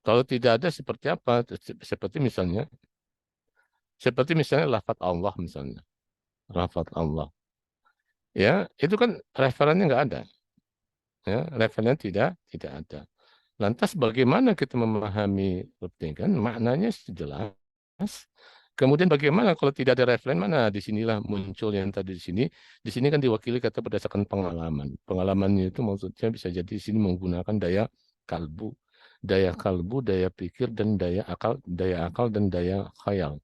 Kalau tidak ada seperti apa? Seperti misalnya lafaz Allah misalnya. Lafaz Allah. Ya, itu kan referennya nggak ada. Ya, referennya tidak ada. Lantas bagaimana kita memahami kan maknanya jelas. Kemudian bagaimana kalau tidak ada referen mana? Disinilah muncul yang tadi di sini. Di sini kan diwakili kata berdasarkan pengalaman. Pengalamannya itu maksudnya bisa jadi di sini menggunakan kalbu, daya pikir dan daya akal dan daya khayal.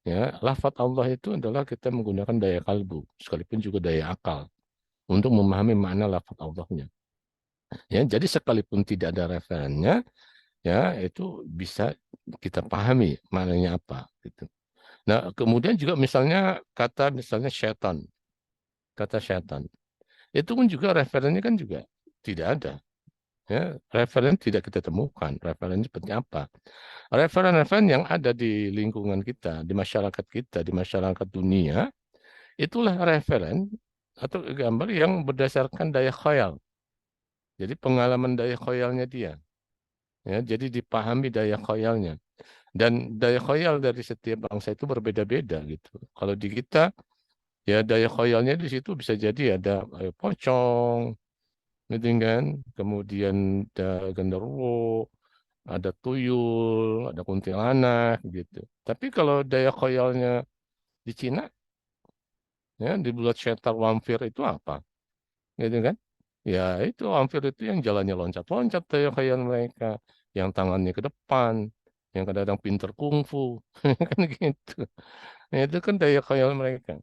Ya, lafaz Allah itu adalah kita menggunakan daya kalbu, sekalipun juga daya akal untuk memahami makna lafaz Allahnya. Ya, jadi sekalipun tidak ada referennya, ya itu bisa kita pahami maknanya apa gitu. Nah, kemudian juga misalnya kata syaitan. Itu pun juga referennya kan juga tidak ada. Ya, referen tidak kita temukan. Referen seperti apa? Referen-referen yang ada di lingkungan kita, di masyarakat dunia, itulah referen atau gambar yang berdasarkan daya khayal. Jadi pengalaman daya khayalnya dia. Ya, jadi dipahami daya khayalnya. Dan daya khayal dari setiap bangsa itu berbeda-beda gitu. Kalau di kita, ya daya khayalnya di situ bisa jadi ada pocong, gitu kan. Kemudian ada genderuwo, ada tuyul, ada kuntilanak gitu. Tapi kalau daya khayalnya di Cina, ya dibuat shelter vampir itu apa? Gitu kan? Ya itu vampir itu yang jalannya loncat-loncat daya khayal mereka, yang tangannya ke depan, yang kadang-kadang pinter kungfu, kan gitu. Nah, itu kan daya khayal mereka.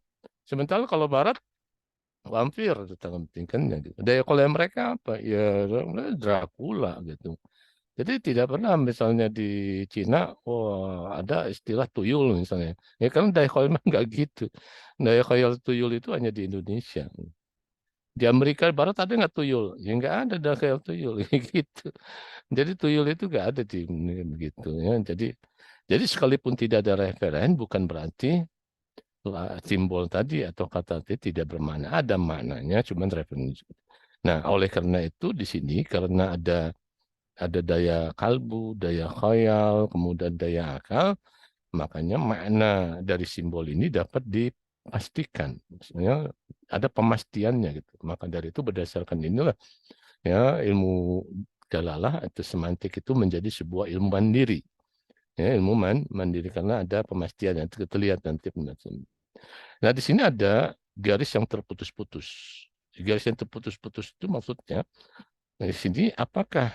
Sementara kalau Barat vampir kan gitu. Daya khayal mereka apa? Ya Dracula gitu. Jadi tidak pernah misalnya di Cina, wah ada istilah tuyul misalnya. Ya kan daya khayal memang nggak gitu. Daya khayal tuyul itu hanya di Indonesia. Di Amerika Barat ada nggak tuyul? Ya nggak ada daya khayal tuyul gitu. Jadi tuyul itu nggak ada di begitu ya. Jadi sekalipun tidak ada referen, bukan berarti simbol tadi atau kata tadi tidak bermakna. Ada maknanya, cuman referensi. Nah, oleh karena itu di sini karena ada daya kalbu, daya khayal, kemudian daya akal, makanya makna dari simbol ini dapat dipastikan. Maksudnya ada pemastiannya gitu. Maka dari itu berdasarkan inilah ya ilmu dalalah atau semantik itu menjadi sebuah ilmu mandiri. Ya, ilmu mandiri karena ada pemastian yang terlihat nanti. Nah, di sini ada garis yang terputus-putus. Garis yang terputus-putus itu maksudnya di sini apakah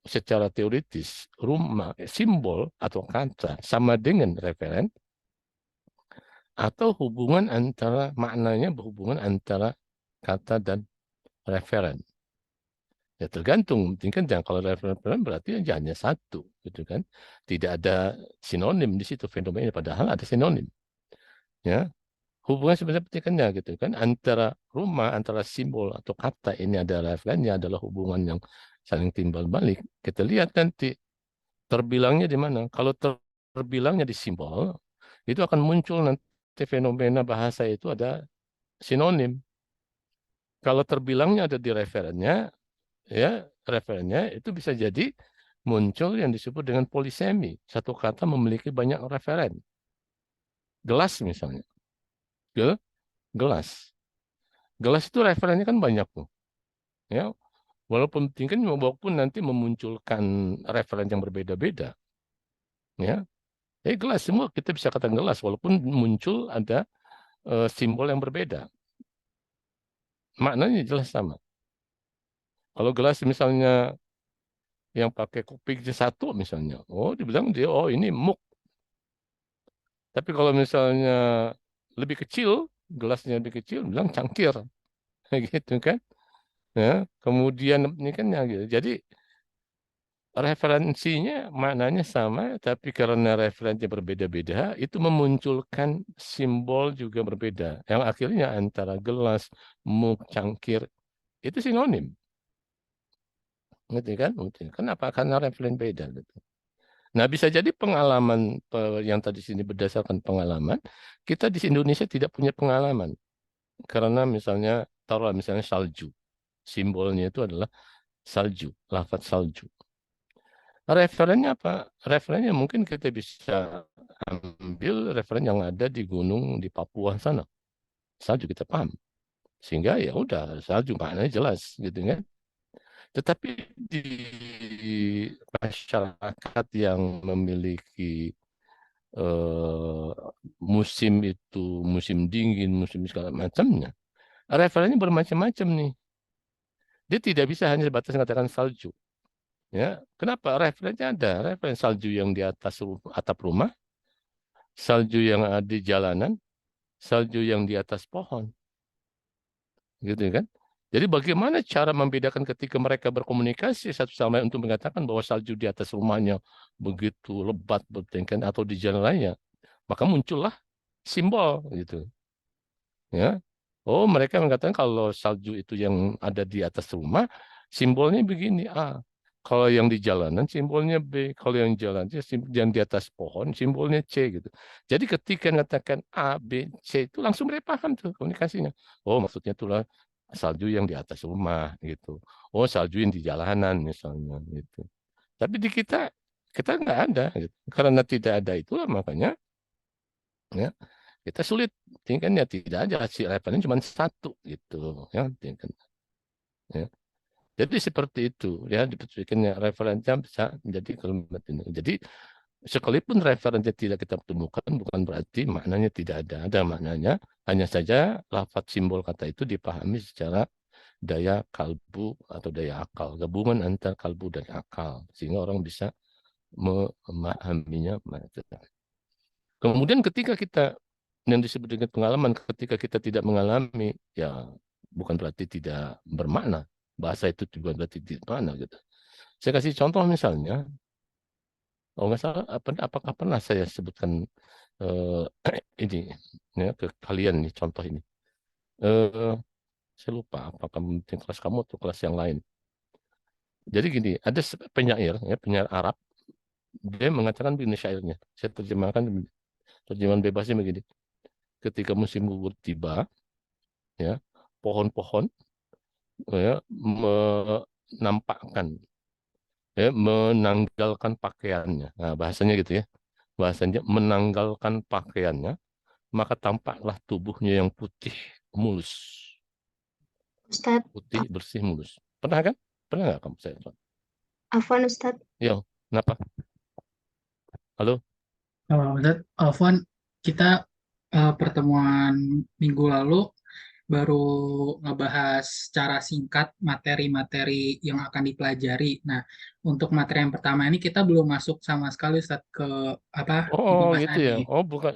secara teoritis rumah simbol atau kata sama dengan referen atau hubungan antara maknanya berhubungan antara kata dan referen. Ya tergantung, mungkin kan kalau referen berarti hanya satu, gitu kan? Tidak ada sinonim di situ fenomena, padahal ada sinonim. Ya, hubungan sebenarnya kan ya gitu kan antara rumah, antara simbol atau kata ini ada referennya adalah hubungan yang saling timbal balik. Kita lihat nanti terbilangnya di mana. Kalau terbilangnya di simbol, itu akan muncul nanti fenomena bahasa itu ada sinonim. Kalau terbilangnya ada di referennya, ya referennya itu bisa jadi muncul yang disebut dengan polisemi. Satu kata memiliki banyak referen. Gelas misalnya, Gel- gelas. Gelas itu referennya kan banyak tuh. Ya, walaupun tingkat walaupun nanti memunculkan referen yang berbeda-beda, ya. Gelas semua kita bisa katakan gelas walaupun muncul ada simbol yang berbeda. Maknanya jelas sama. Kalau gelas misalnya yang pakai kuping satu misalnya, oh dibilang dia oh ini muk. Tapi kalau misalnya lebih kecil, gelasnya lebih kecil, bilang cangkir, gitu kan? Ya, kemudian ini kan ya gitu. Jadi referensinya maknanya sama, tapi karena referensinya berbeda-beda, itu memunculkan simbol juga berbeda. Yang akhirnya antara gelas, muk, cangkir, itu sinonim. Ngerti kan? Ngerti. Kenapa? Karena referen beda. Gitu. Nah, bisa jadi pengalaman yang tadi sini berdasarkan pengalaman, kita di Indonesia tidak punya pengalaman. Karena misalnya, taruhlah misalnya salju. Simbolnya itu adalah salju, lafaz salju. Referennya apa? Referennya mungkin kita bisa ambil referen yang ada di gunung di Papua sana. Salju kita paham. Sehingga ya udah salju maknanya jelas gitu kan. Tetapi di masyarakat yang memiliki eh, musim itu musim dingin, musim segala macamnya, referennya bermacam-macam nih. Dia tidak bisa hanya sebatas mengatakan salju. Ya, kenapa? Referennya ada. Referen salju yang di atas atap rumah, salju yang ada di jalanan, salju yang di atas pohon, gitu kan? Jadi bagaimana cara membedakan ketika mereka berkomunikasi satu sama lain untuk mengatakan bahwa salju di atas rumahnya begitu lebat bertingkat atau di jalan lainnya, maka muncullah simbol gitu, ya. Oh, mereka mengatakan kalau salju itu yang ada di atas rumah, simbolnya begini A. Kalau yang di jalanan simbolnya B. Kalau yang jalan yang di atas pohon simbolnya C gitu. Jadi ketika mengatakan A, B, C itu langsung mereka paham tuh komunikasinya. Oh, maksudnya itulah salju yang di atas rumah gitu. Oh, salju yang di jalanan misalnya gitu. Tapi di kita nggak ada gitu. Karena tidak ada itulah makanya ya kita sulit tingkatnya tidak ada si referensi cuma satu gitu ya tingkat ya. Jadi seperti itu ya dipikirnya referensinya bisa menjadi kalimat ini. Jadi sekalipun referensinya tidak kita temukan bukan berarti maknanya tidak ada. Ada maknanya, hanya saja lafaz simbol kata itu dipahami secara daya kalbu atau daya akal, gabungan antara kalbu dan akal sehingga orang bisa memahaminya. Kemudian ketika kita yang disebut dengan pengalaman, ketika kita tidak mengalami, ya bukan berarti tidak bermakna. Bahasa itu juga berarti tidak bermakna gitu. Saya kasih contoh misalnya, oh nggak salah, apakah pernah saya sebutkan eh, ini ya, ke kalian nih contoh ini. Eh, saya lupa apakah mungkin kelas kamu atau kelas yang lain. Jadi gini, ada penyair, ya, penyair Arab, dia mengatakan begini syairnya. Saya terjemahkan terjemahan bebasnya begini. Ketika musim gugur tiba, ya pohon-pohon ya menampakkan ya menanggalkan pakaiannya. Nah, bahasanya gitu ya. Bahasanya menanggalkan pakaiannya, maka tampaklah tubuhnya yang putih mulus. Ustadz, Putih bersih mulus. Pernah kan? Pernah nggak kamu saya? Afwan Ustadz. Ya, kenapa? Halo? Ustadz, Alfon, kita pertemuan minggu lalu baru ngebahas secara singkat materi-materi yang akan dipelajari. Nah, untuk materi yang pertama ini kita belum masuk sama sekali Ustadz ke apa Oh, gitu pembahasan ya. nih. Oh, bukan.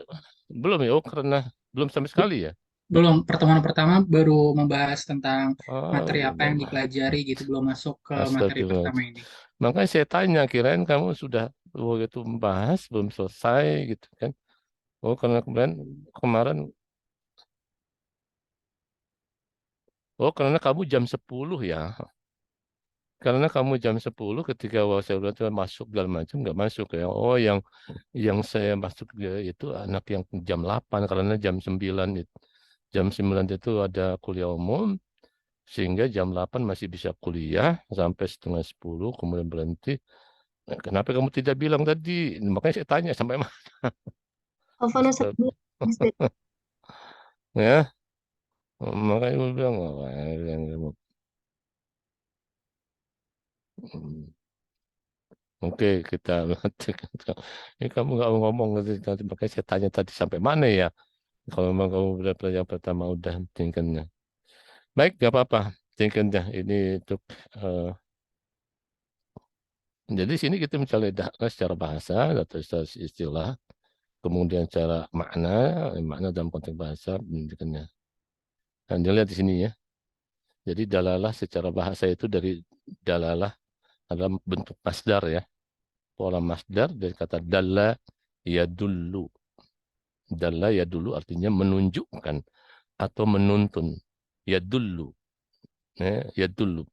Belum ya. Oh, karena belum sama sekali ya. Belum, pertemuan pertama baru membahas tentang Oh, materi apa yang belum. dipelajari gitu, belum masuk ke materi pertama Astagfirullah. ini. Makanya saya tanya, kirain kamu sudah begitu membahas, belum selesai gitu kan. Oh, karena kemarin, oh karena kamu jam 10 ya. Karena kamu jam 10 ketika saya udah tuh masuk dalam macam nggak masuk ya. Oh, yang saya masuk itu anak yang jam 8 karena jam 9 itu. Jam 9 itu ada kuliah umum sehingga jam 8 masih bisa kuliah sampai setengah 10 kemudian berhenti. Nah, kenapa kamu tidak bilang tadi? Makanya saya tanya sampai mana. Afwan Ustadz dulu. Ya, makanya gue bilang, "Wah, yang hmm, oke kita ini kamu nggak mau ngomong nanti makanya saya tanya tadi sampai mana ya kalau memang kamu udah yang pertama udah hentikannya baik nggak apa-apa hentikannya ini untuk eh, jadi sini kita mencari dakwah secara bahasa atau secara istilah kemudian secara makna makna dalam konteks bahasa pendidikannya dan dilihat di sini ya jadi dalalah secara bahasa itu dari dalalah dalam bentuk masdar ya pola masdar dari kata dalla ya dulu. Dalla ya dulu artinya menunjukkan atau menuntun. Ya dulu. Ya dulu.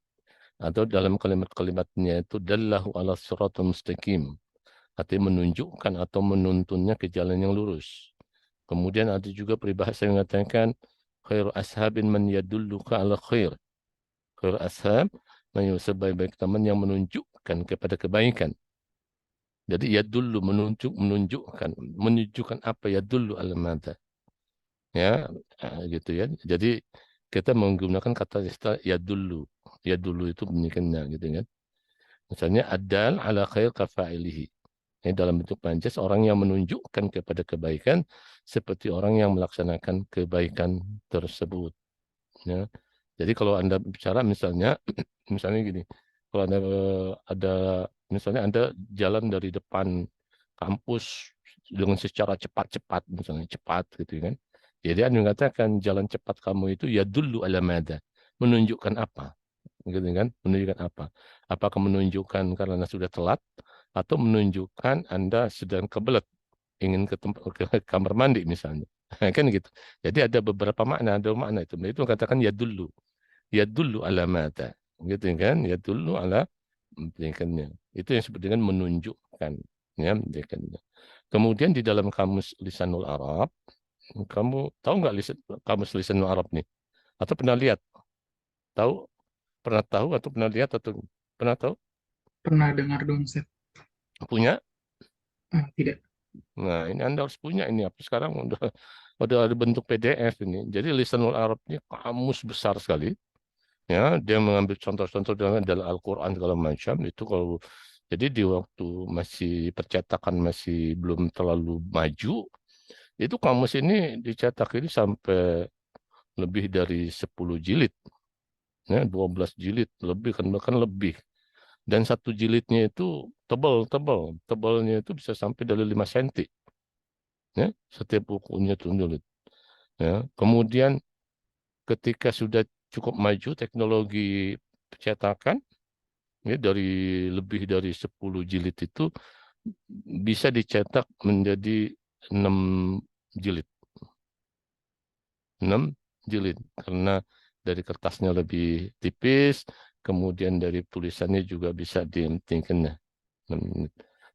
Atau dalam kalimat-kalimatnya itu dallahu ala siratul mustaqim. Artinya menunjukkan atau menuntunnya ke jalan yang lurus. Kemudian ada juga peribahasa yang mengatakan khairu ashabin man yadulluka ala khair. Khairu ashab sebaik-baik teman yang menunjukkan kepada kebaikan. Jadi ya dulu menunjukkan apa ya dulu al-mada. Ya, gitu ya. Jadi kita menggunakan kata istilah ya dulu itu bunyikannya gitu kan. Misalnya adal ala khair kafa'ilihi. Ini dalam bentuk panjas orang yang menunjukkan kepada kebaikan seperti orang yang melaksanakan kebaikan tersebut. Ya. Jadi kalau Anda bicara misalnya, misalnya gini, kalau Anda ada, misalnya Anda jalan dari depan kampus dengan secara cepat-cepat, misalnya cepat gitu kan. Jadi Anda mengatakan jalan cepat kamu itu ya dulu ala mada. Menunjukkan apa? Gitu kan? Menunjukkan apa? Apakah menunjukkan karena Anda sudah telat atau menunjukkan Anda sedang kebelet ingin ke tempat ke kamar mandi misalnya. Kan gitu. Jadi ada beberapa makna, ada makna itu. Itu katakan ya dulu ala mata, gitu kan? Ya dulu ala menunjukkannya. Itu yang disebut dengan menunjukkan, ya menunjukkannya. Kemudian di dalam kamus Lisanul Arab, kamu tahu nggak kamus Lisanul Arab nih? Atau pernah lihat? Tahu? Pernah tahu atau pernah lihat atau pernah tahu? Pernah dengar dong, Ustaz? Punya? Tidak. Nah, ini Anda harus punya ini. Apa sekarang udah ada bentuk PDF ini. Jadi Lisanul Arab ini kamus besar sekali. Ya, dia mengambil contoh-contoh dalam Al-Quran segala macam. Itu kalau jadi di waktu masih percetakan masih belum terlalu maju, itu kamus ini dicetak ini sampai lebih dari 10 jilid, ya, 12 jilid lebih kan bahkan lebih. Dan satu jilidnya itu tebal-tebal, tebalnya itu bisa sampai dari 5 cm. Ya, setiap bukunya itu jilid. Ya, kemudian ketika sudah cukup maju teknologi percetakan, ya, dari lebih dari 10 jilid itu bisa dicetak menjadi 6 jilid. 6 jilid. Karena dari kertasnya lebih tipis, kemudian dari tulisannya juga bisa dipentingkan.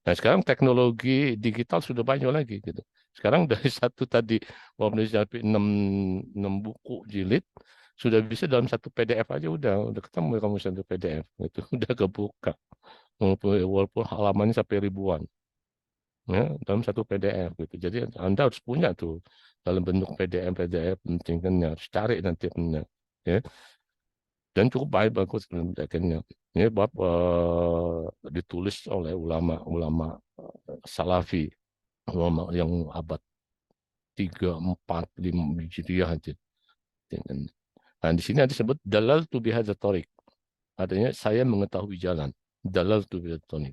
Nah, sekarang teknologi digital sudah banyak lagi gitu. Sekarang dari satu tadi, walaupun sampai 6 buku jilid, sudah bisa dalam satu PDF aja udah ketemu kamu satu PDF itu udah kebuka walaupun halamannya sampai ribuan, ya, dalam satu PDF gitu. Jadi Anda harus punya tuh dalam bentuk PDF penting kan harus cari nanti punya, ya, dan cukup baik bagus pendidikannya. Ini bab ditulis oleh ulama-ulama Salafi, ulama yang abad 3 4 5 Hijriah aja. Nah, di sini ada disebut dalal tu bihadza tariq. Artinya saya mengetahui jalan. Dalal tu bihadza tariq.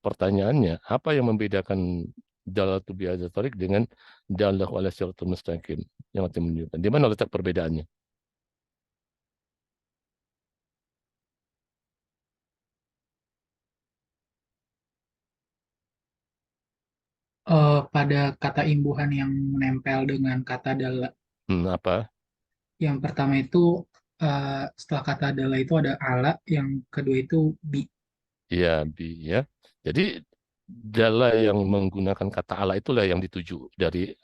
Pertanyaannya, apa yang membedakan dalal tu bihadza tariq dengan dalal ala siratal mustaqim yang artinya menunjukkan? Di mana letak perbedaannya? Pada kata imbuhan yang menempel dengan kata dala. Apa? Yang pertama itu setelah kata dala itu ada ala, yang kedua itu bi. Ya, ya. Jadi dala yang menggunakan kata ala itulah yang dituju dari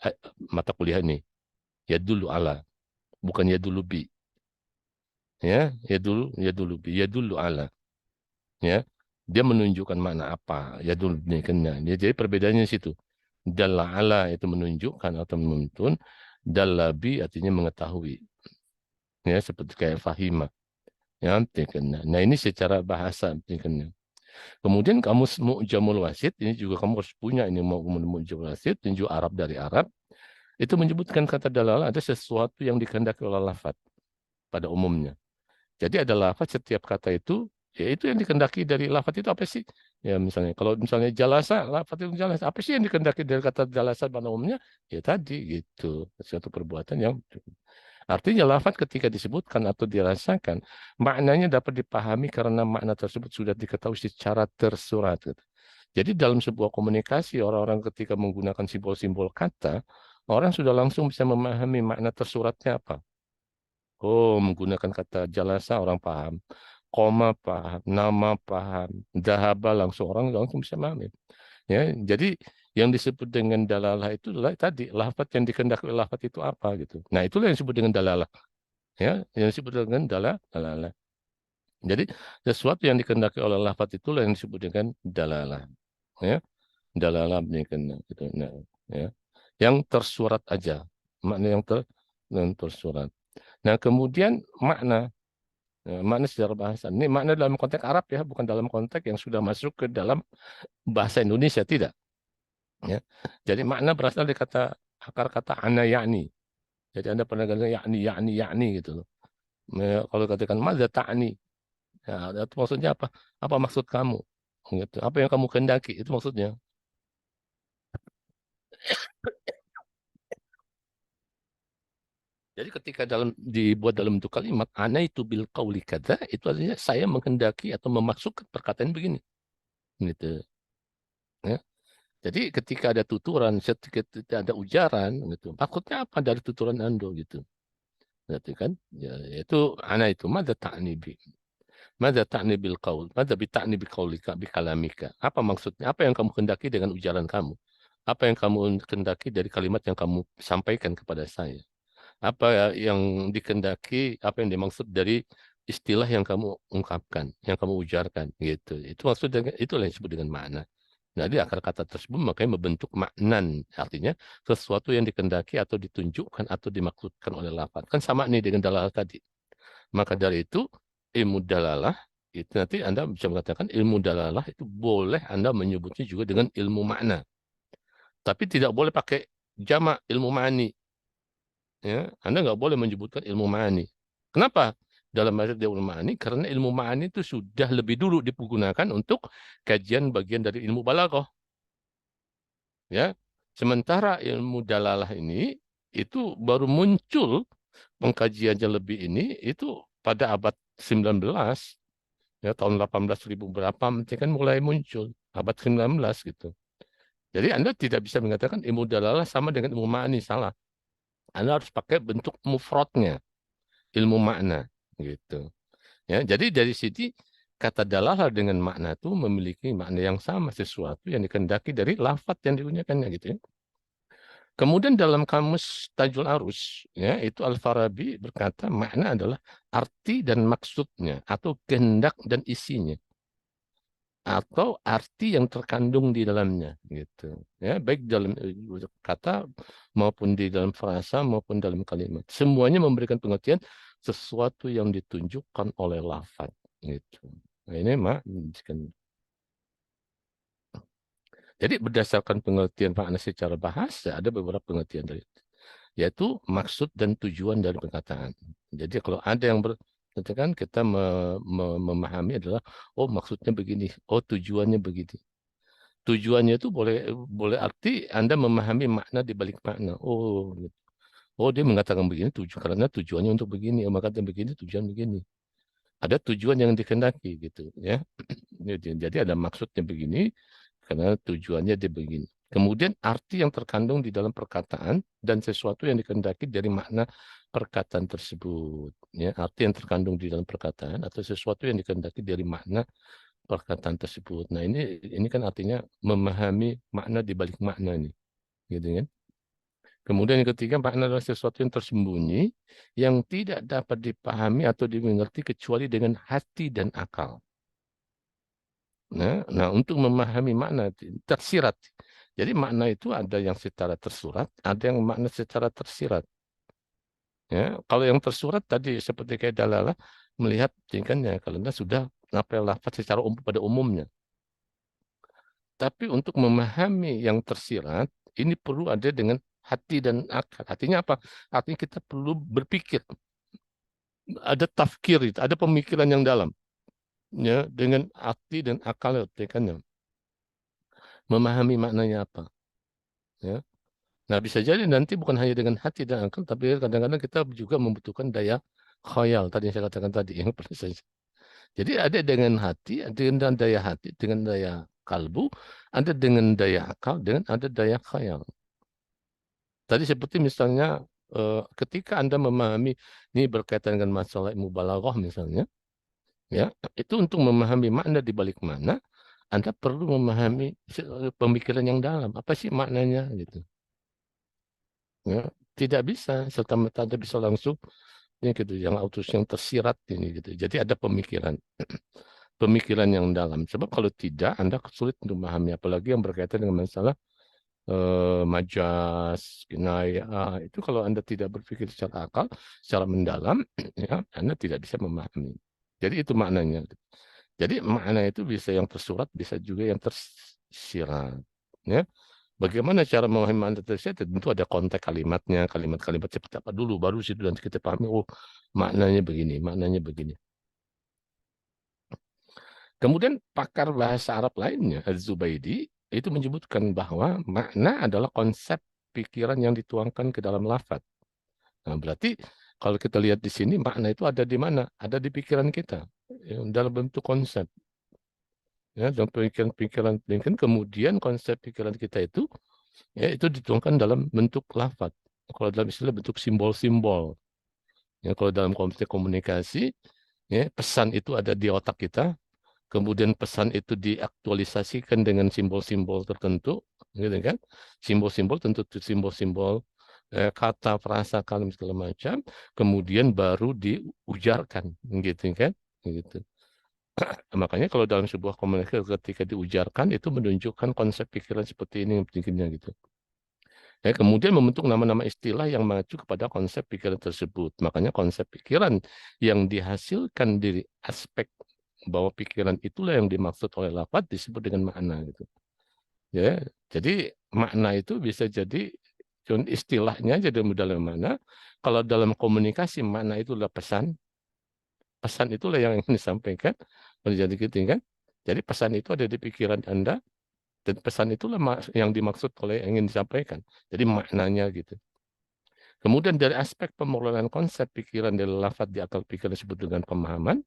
mata kuliah ini. Ya dulu ala, bukan ya dulu bi. Ya dulu bi, ya dulu ala. Ya, dia menunjukkan makna apa. Ya dulu ini kan. Jadi perbedaannya di situ. Dalla ala itu menunjukkan atau menuntun. Dalla bi artinya mengetahui. Ya, seperti kayak fahima. Ya, kan. Nah, ini secara bahasa kan. Kemudian kamus Mu'jamul Wasit, ini juga kamu harus punya ini Mu'jamul Wasit, tinju Arab dari Arab. Itu menyebutkan kata dalal ada sesuatu yang dikehendaki oleh lafaz pada umumnya. Jadi ada lafaz setiap kata itu, ya itu yang dikehendaki dari lafaz itu apa sih? Ya misalnya, kalau misalnya jalasa, lafaz itu jalasa, apa sih yang dikehendaki dari kata jalasa pada umumnya? Ya tadi gitu, suatu perbuatan yang artinya lafaz ketika disebutkan atau dirasakan, maknanya dapat dipahami karena makna tersebut sudah diketahui secara tersurat, gitu. Jadi dalam sebuah komunikasi, orang-orang ketika menggunakan simbol-simbol kata, orang sudah langsung bisa memahami makna tersuratnya apa. Oh, menggunakan kata jalasa orang paham. Koma paham, nama paham, dahaba langsung orang langsung bisa memahami. Ya, jadi yang disebut dengan dalalah itu adalah tadi lafaz yang dikehendaki oleh lafaz itu apa gitu. Nah, itulah yang disebut dengan dalalah. Ya, yang disebut dengan dalalah. Jadi sesuatu yang dikehendaki oleh lafaz itulah yang disebut dengan dalalah. ya, dalalamnya kena gitu. Nah, ya. Yang tersurat aja, makna yang tersurat. Nah, kemudian makna. Makna secara bahasa. Ini makna dalam konteks Arab ya, bukan dalam konteks yang sudah masuk ke dalam bahasa Indonesia, tidak. Ya. Jadi makna berasal dari akar kata ana yakni. Jadi Anda pernah dengar yakni gitu loh. Kalau katakan madza ta'ni, ya, itu maksudnya apa? Apa maksud kamu? Gitu. Apa yang kamu kehendaki? Itu maksudnya. Jadi ketika dibuat dalam bentuk kalimat ana itu bil qauli kadza, itu artinya saya menghendaki atau memasukkan perkataan begini. Gitu. Ya. Jadi ketika ada tuturan, ketika ada ujaran, gitu. Maksudnya apa dari tuturan Anda gitu? Berarti kan, ya, itu ana itu mada ta'ni bi. Mada ta'ni bil qaul? Mada bi ta'ni bi qaulika bi kalamika? Apa maksudnya? Apa yang kamu kendaki dengan ujaran kamu? Apa yang kamu kendaki dari kalimat yang kamu sampaikan kepada saya? Apa yang dikendaki, apa yang dimaksud dari istilah yang kamu ungkapkan, yang kamu ujarkan gitu. Itu maksudnya itulah yang disebut dengan makna. Jadi akar kata tersebut makanya membentuk maknan, artinya sesuatu yang dikendaki atau ditunjukkan atau dimaksudkan oleh lafaz. Kan sama nih dengan dalalah tadi. Maka dari itu ilmu dalalah itu nanti Anda bisa mengatakan ilmu dalalah itu boleh Anda menyebutnya juga dengan ilmu makna. Tapi tidak boleh pakai jamak ilmu ma'ani. Ya, Anda nggak boleh menyebutkan ilmu ma'ani. Kenapa? Dalam bahasa ilmu ma'ani, karena ilmu ma'ani itu sudah lebih dulu digunakan untuk kajian bagian dari ilmu balaghah. Ya, sementara ilmu dalalah ini itu baru muncul pengkajiannya lebih ini itu pada abad 19, ya tahun 18.000 berapa mungkin kan mulai muncul abad 19 gitu. Jadi Anda tidak bisa mengatakan ilmu dalalah sama dengan ilmu ma'ani, salah. Anda harus pakai bentuk mufradnya, ilmu makna gitu. Ya, jadi dari sini kata dalalah dengan makna itu memiliki makna yang sama, sesuatu yang dikehendaki dari lafadz yang digunakannya gitu ya. Kemudian dalam kamus Tajul Arus, ya, itu Al-Farabi berkata makna adalah arti dan maksudnya atau kehendak dan isinya atau arti yang terkandung di dalamnya gitu. Ya, baik dalam kata maupun di dalam frasa maupun dalam kalimat. Semuanya memberikan pengertian sesuatu yang ditunjukkan oleh lafaz gitu. Nah, ini jadi berdasarkan pengertian makna secara bahasa ada beberapa pengertian dari itu, yaitu maksud dan tujuan dari perkataan. Jadi kalau ada yang katakan kita memahami adalah oh maksudnya begini, oh tujuannya begini. Tujuannya itu boleh boleh arti Anda memahami makna di balik makna. Oh, gitu. Oh dia mengatakan begini karena tujuannya untuk begini, oh, maka begini tujuan begini. Ada tujuan yang dikehendaki gitu ya. Jadi ada maksudnya begini karena tujuannya dia begini. Kemudian arti yang terkandung di dalam perkataan dan sesuatu yang dikehendaki dari makna perkataan tersebut. Ya, arti yang terkandung di dalam perkataan atau sesuatu yang dikehendaki dari makna perkataan tersebut. Nah, ini kan artinya memahami makna di balik makna ini, gitu kan? Kemudian yang ketiga, makna adalah sesuatu yang tersembunyi yang tidak dapat dipahami atau dimengerti kecuali dengan hati dan akal. Nah, untuk memahami makna tersirat. Jadi makna itu ada yang secara tersurat, ada yang makna secara tersirat. Ya, kalau yang tersurat tadi seperti kayak dalalah melihat tingkahnya karena sudah apa lafaz secara umum pada umumnya. Tapi untuk memahami yang tersirat, ini perlu ada dengan hati dan akal. Artinya apa? Artinya kita perlu berpikir. Ada tafkir, ada pemikiran yang dalam. Ya, dengan hati dan akal. Tekannya. Memahami maknanya apa. Ya. Nah, bisa jadi nanti bukan hanya dengan hati dan akal, tapi kadang-kadang kita juga membutuhkan daya khayal. Tadi yang saya katakan tadi. Yang Jadi ada dengan hati, dengan daya hati, dengan daya kalbu, ada dengan daya akal, dengan ada daya khayal. Tadi seperti misalnya ketika Anda memahami ini berkaitan dengan masalah ilmu balaghah misalnya, ya, itu untuk memahami makna di balik mana, Anda perlu memahami pemikiran yang dalam. Apa sih maknanya gitu. Ya, tidak bisa serta-merta Anda bisa langsung ya gitu yang autos yang tersirat ini gitu. Jadi ada pemikiran. pemikiran yang dalam. Sebab kalau tidak, Anda sulit untuk memahami, apalagi yang berkaitan dengan masalah majas, kinayah. Itu kalau Anda tidak berpikir secara akal, secara mendalam, ya, Anda tidak bisa memahami. Jadi itu maknanya. Jadi makna itu bisa yang tersurat, bisa juga yang tersirat. Ya. Bagaimana cara memahami makna tersirat? Tentu ada konteks kalimatnya, kalimat-kalimat seperti apa dulu, baru situ nanti kita pahami, oh maknanya begini, maknanya begini. Kemudian pakar bahasa Arab lainnya, Az-Zubaidi, itu menyebutkan bahwa makna adalah konsep pikiran yang dituangkan ke dalam lafaz. Nah, berarti kalau kita lihat di sini, makna itu ada di mana? Ada di pikiran kita, ya, dalam bentuk konsep. Ya, dalam pikiran, kemudian konsep pikiran kita itu, ya, itu dituangkan dalam bentuk lafaz. Kalau dalam istilah bentuk simbol-simbol. Ya, kalau dalam konteks komunikasi, ya, pesan itu ada di otak kita. Kemudian pesan itu diaktualisasikan dengan simbol-simbol tertentu, gitu kan? Simbol-simbol tentu simbol-simbol kata, frasa, kalimat segala macam, kemudian baru diujarkan, gitu kan? Gitu. Makanya kalau dalam sebuah komunikasi ketika diujarkan itu menunjukkan konsep pikiran seperti ini pentingnya gitu. Ya, kemudian membentuk nama-nama istilah yang mengacu kepada konsep pikiran tersebut. Makanya konsep pikiran yang dihasilkan dari aspek bahwa pikiran itulah yang dimaksud oleh lafaz disebut dengan makna gitu. Ya, jadi makna itu bisa jadi istilahnya jadi dalam mana. Kalau dalam komunikasi makna itu adalah pesan. Pesan itulah yang ingin disampaikan. Jadi gitu kan. Jadi pesan itu ada di pikiran Anda dan pesan itulah yang dimaksud oleh yang ingin disampaikan. Jadi maknanya gitu. Kemudian dari aspek pemodelan konsep pikiran dari lafaz di akal pikiran disebut dengan pemahaman.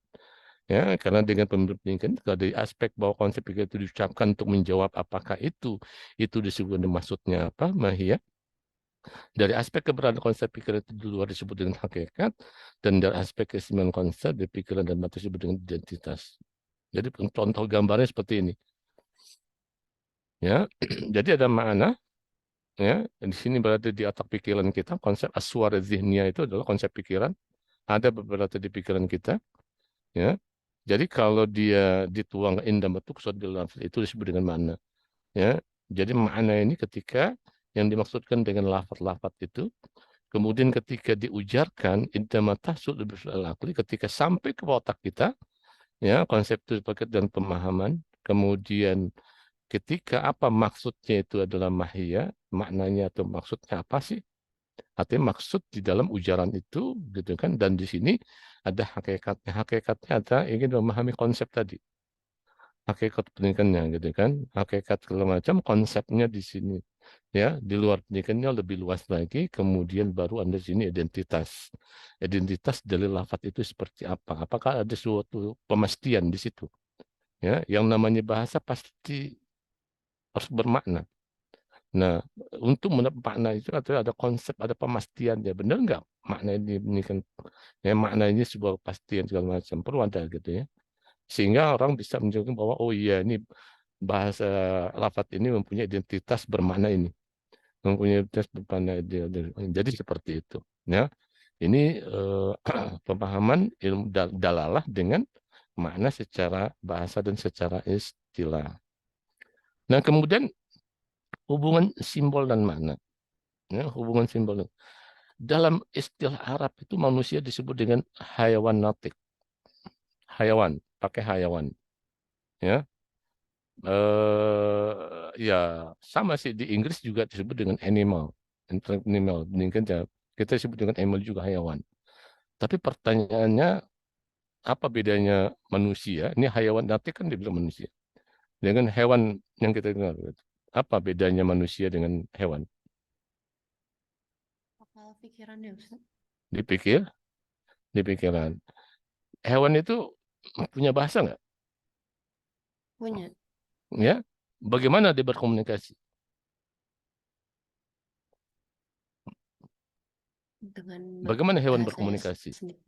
Ya, karena dengan pembentukan dari aspek bahwa konsep pikiran itu diucapkan untuk menjawab apakah itu disebut dengan maksudnya apa, mahiyah. Dari aspek keberadaan konsep pikiran itu di luar disebut dengan hakikat, dan dari aspek keistimewaan konsep di pikiran dan mata disebut dengan identitas. Jadi contoh gambarnya seperti ini. Ya, jadi ada makna. Ya, di sini berada di otak pikiran kita. Konsep aswar zihniyah itu adalah konsep pikiran. Ada beberapa di pikiran kita. Ya, jadi kalau dia dituang indah bentuk itu disebut dengan makna. Ya, jadi makna ini ketika yang dimaksudkan dengan lafaz-lafaz itu, kemudian ketika diujarkan indama tahsul akli, ketika sampai ke otak kita, ya konsep itu dipakai dan pemahaman, kemudian ketika apa maksudnya itu adalah mahiyah, maknanya atau maksudnya apa sih? Artinya maksud di dalam ujaran itu, gitu kan? Dan di sini ada hakikatnya. Hakikatnya ada ingin memahami konsep tadi. Hakikat pendidikannya, gitu kan? Hakikat segala macam konsepnya di sini. Ya, di luar pendidikannya lebih luas lagi. Kemudian baru Anda di sini identitas. Identitas dari lafaz itu seperti apa? Apakah ada suatu pemastian di situ? Ya, yang namanya bahasa pasti harus bermakna. Nah, untuk mendapat makna itu ada konsep, ada pemastian ya. Benar nggak makna ini kan? Ya, makna ini sebuah kepastian segala macam. Perlu ada gitu ya. Sehingga orang bisa menunjukkan bahwa oh iya ini bahasa lafaz ini mempunyai identitas bermakna ini. Mempunyai identitas bermakna jadi seperti itu. Ya, ini pemahaman ilmu dalalah dengan makna secara bahasa dan secara istilah. Nah, kemudian hubungan simbol dan makna. Ya, hubungan simbol. Dalam istilah Arab itu manusia disebut dengan hayawan natik. Hayawan, pakai hayawan. Ya, ya sama sih di Inggris juga disebut dengan animal. Animal, kan kita sebut dengan animal juga hayawan. Tapi pertanyaannya apa bedanya manusia? Ini hayawan natik kan dibilang manusia. Dengan hewan yang kita kenal. Apa bedanya manusia dengan hewan? Akal pikirannya, Ustaz. Dipikir, di pikiran. Hewan itu punya bahasa nggak? Punya. Ya, bagaimana dia berkomunikasi? Dengan Bagaimana hewan bahasanya berkomunikasi? sendiri.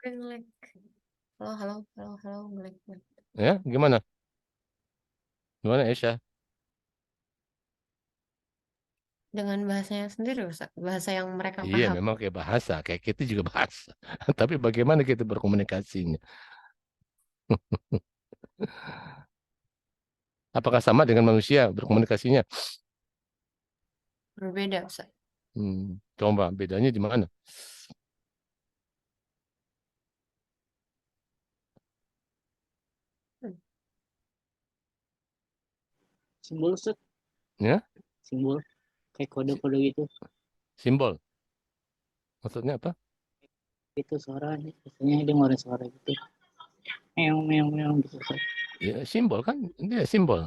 Ngelek. Halo, halo, halo, halo, ngelek. Ya, gimana? Gimana, Aisyah? Dengan bahasanya sendiri, Ustaz. Bahasa yang mereka Iya, paham. memang kayak bahasa, kayak kita juga bahasa. Tapi bagaimana kita berkomunikasinya? Apakah sama dengan manusia berkomunikasinya? Berbeda, Ustaz. Coba bedanya di mana? Simbol Ustaz, Ya, simbol kayak kode-kode gitu. simbol. Maksudnya apa? Itu suaranya, biasanya dia ngeluarin suara gitu. Meong meong meong gitu Ustaz. Ya, simbol kan, dia simbol.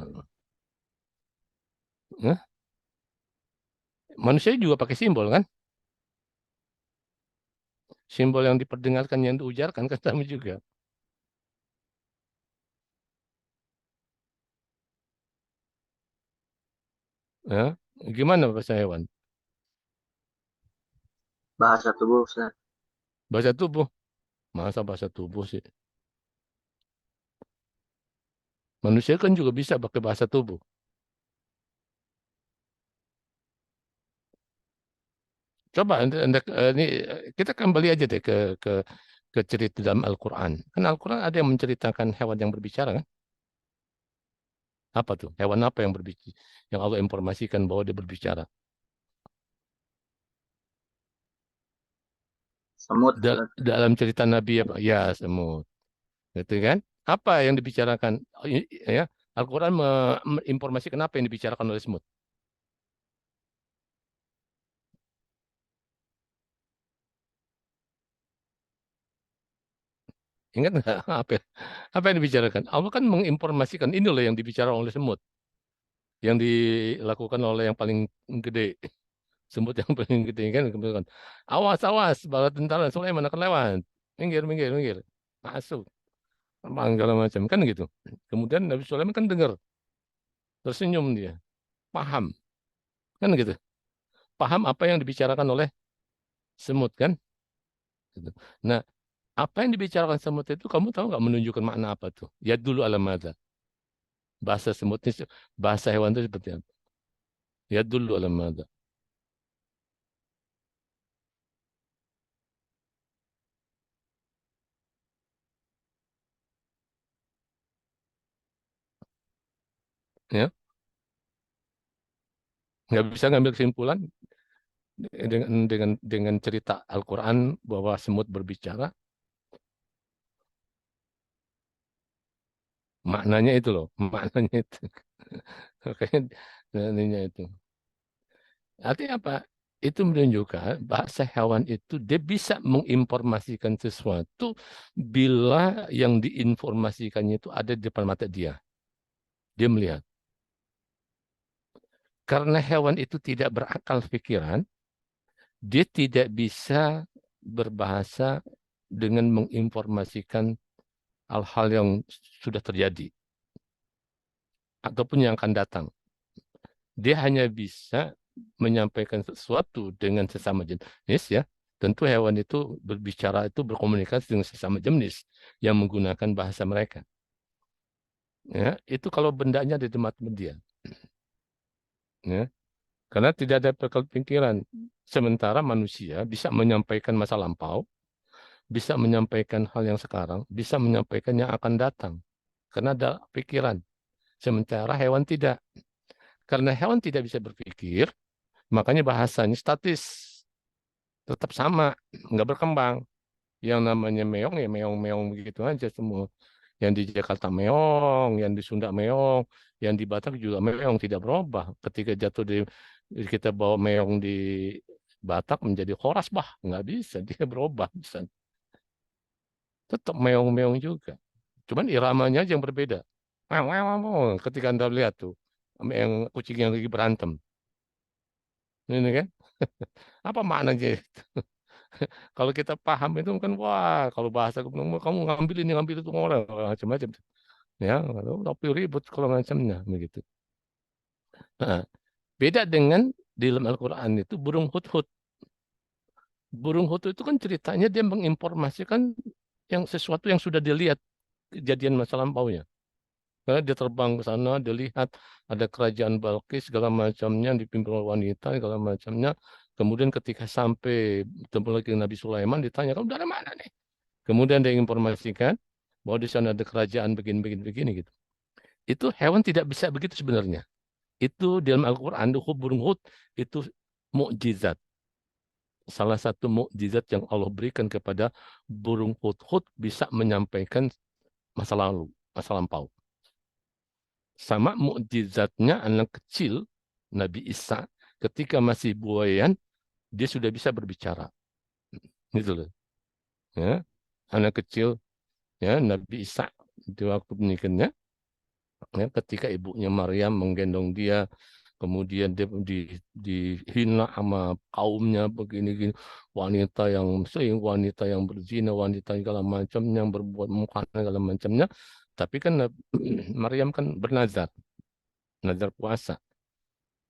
Nah, manusia juga pakai simbol kan? Simbol yang diperdengarkan, yang diujarkan kan sama juga. Ya, gimana bahasa hewan? Bahasa tubuh Ustaz. Bahasa tubuh. Masa bahasa tubuh sih? Manusia kan juga bisa pakai bahasa tubuh. Coba ini kita kembali aja deh ke cerita dalam Al-Quran. Kan Al-Quran ada yang menceritakan hewan yang berbicara kan? Apa tuh? Hewan apa yang berbicara? Yang Allah informasikan bahwa dia berbicara. Semut Dalam cerita Nabi apa? Ya, semut. Gitu kan? Apa yang dibicarakan? Ya, Al-Quran menginformasikan apa yang dibicarakan oleh semut. Ingat nggak apa yang dibicarakan? Allah kan menginformasikan ini loh yang dibicarakan oleh semut, yang dilakukan oleh yang paling gede, semut yang paling gede kan. Kemudian, awas awas, bala tentara Sulaiman akan lewat, minggir minggir minggir, masuk, segala macam kan gitu. Kemudian Nabi Sulaiman kan dengar, tersenyum dia, paham, kan gitu, paham apa yang dibicarakan oleh semut kan. Gitu. Nah, apa yang dibicarakan semut itu kamu tahu nggak menunjukkan makna apa tuh? Ya dulu alamada. Bahasa semutnya, bahasa hewan itu seperti apa? Ya dulu alamada. Ya, nggak bisa ngambil kesimpulan dengan cerita Al-Quran bahwa semut berbicara. Maknanya itu loh, maknanya itu. Makanya maknanya itu. Artinya apa? Itu menunjukkan bahasa hewan itu dia bisa menginformasikan sesuatu bila yang diinformasikannya itu ada di depan mata dia. Dia melihat. Karena hewan itu tidak berakal pikiran, dia tidak bisa berbahasa dengan menginformasikan hal-hal yang sudah terjadi ataupun yang akan datang. Dia hanya bisa menyampaikan sesuatu dengan sesama jenis ya. Tentu hewan itu berbicara itu berkomunikasi dengan sesama jenis yang menggunakan bahasa mereka. Ya, itu kalau bendanya ada di mata dia. Ya, karena tidak ada pikiran. Sementara manusia bisa menyampaikan masa lampau, bisa menyampaikan hal yang sekarang, bisa menyampaikan yang akan datang. Karena ada pikiran. Sementara hewan tidak. Karena hewan tidak bisa berpikir, makanya bahasanya statis, tetap sama, nggak berkembang. Yang namanya meong ya meong-meong begitu aja semua. Yang di Jakarta meong, yang di Sunda meong, yang di Batak juga meong, tidak berubah. Ketika jatuh kita bawa meong di Batak menjadi khoras, bah, nggak bisa, dia berubah. Bisa. Tetap meong-meong juga. Cuman iramanya aja yang berbeda. Meong, meong, meong. Ketika Anda lihat tuh, yang kucing yang lagi berantem. Ini kan, apa maknanya? Kalau kita paham itu kan wah kalau bahasa kamu ngambil ini ngambil itu orang macam-macam ya tapi ribut kalau macamnya begitu. Nah, beda dengan di dalam Al-Quran itu burung hudhud. Burung hudhud itu kan ceritanya dia menginformasikan yang sesuatu yang sudah dilihat kejadian masa lampaunya. Karena dia terbang ke sana, dia lihat ada kerajaan Balkis segala macamnya dipimpin oleh wanita segala macamnya. Kemudian ketika sampai bertemu lagi dengan Nabi Sulaiman ditanya, kamu dari mana nih? Kemudian dia informasikan bahwa di sana ada kerajaan begini gitu. Itu hewan tidak bisa begitu sebenarnya. Itu dalam Al-Quran, burung Hud itu mukjizat. Salah satu mukjizat yang Allah berikan kepada burung hud-hud bisa menyampaikan masa lalu, masa lampau. Sama mukjizatnya anak kecil Nabi Isa ketika masih buayan dia sudah bisa berbicara. Gitu loh. Ya, anak kecil ya Nabi Isa di waktu pernikahannya ya, ketika ibunya Maryam menggendong dia kemudian dia dihina sama kaumnya begini-gini, wanita yang selingkuh, wanita yang berzina, wanita segala macamnya, yang berbuat mungkar segala macamnya. Tapi kan Maryam kan bernazar, nazar puasa.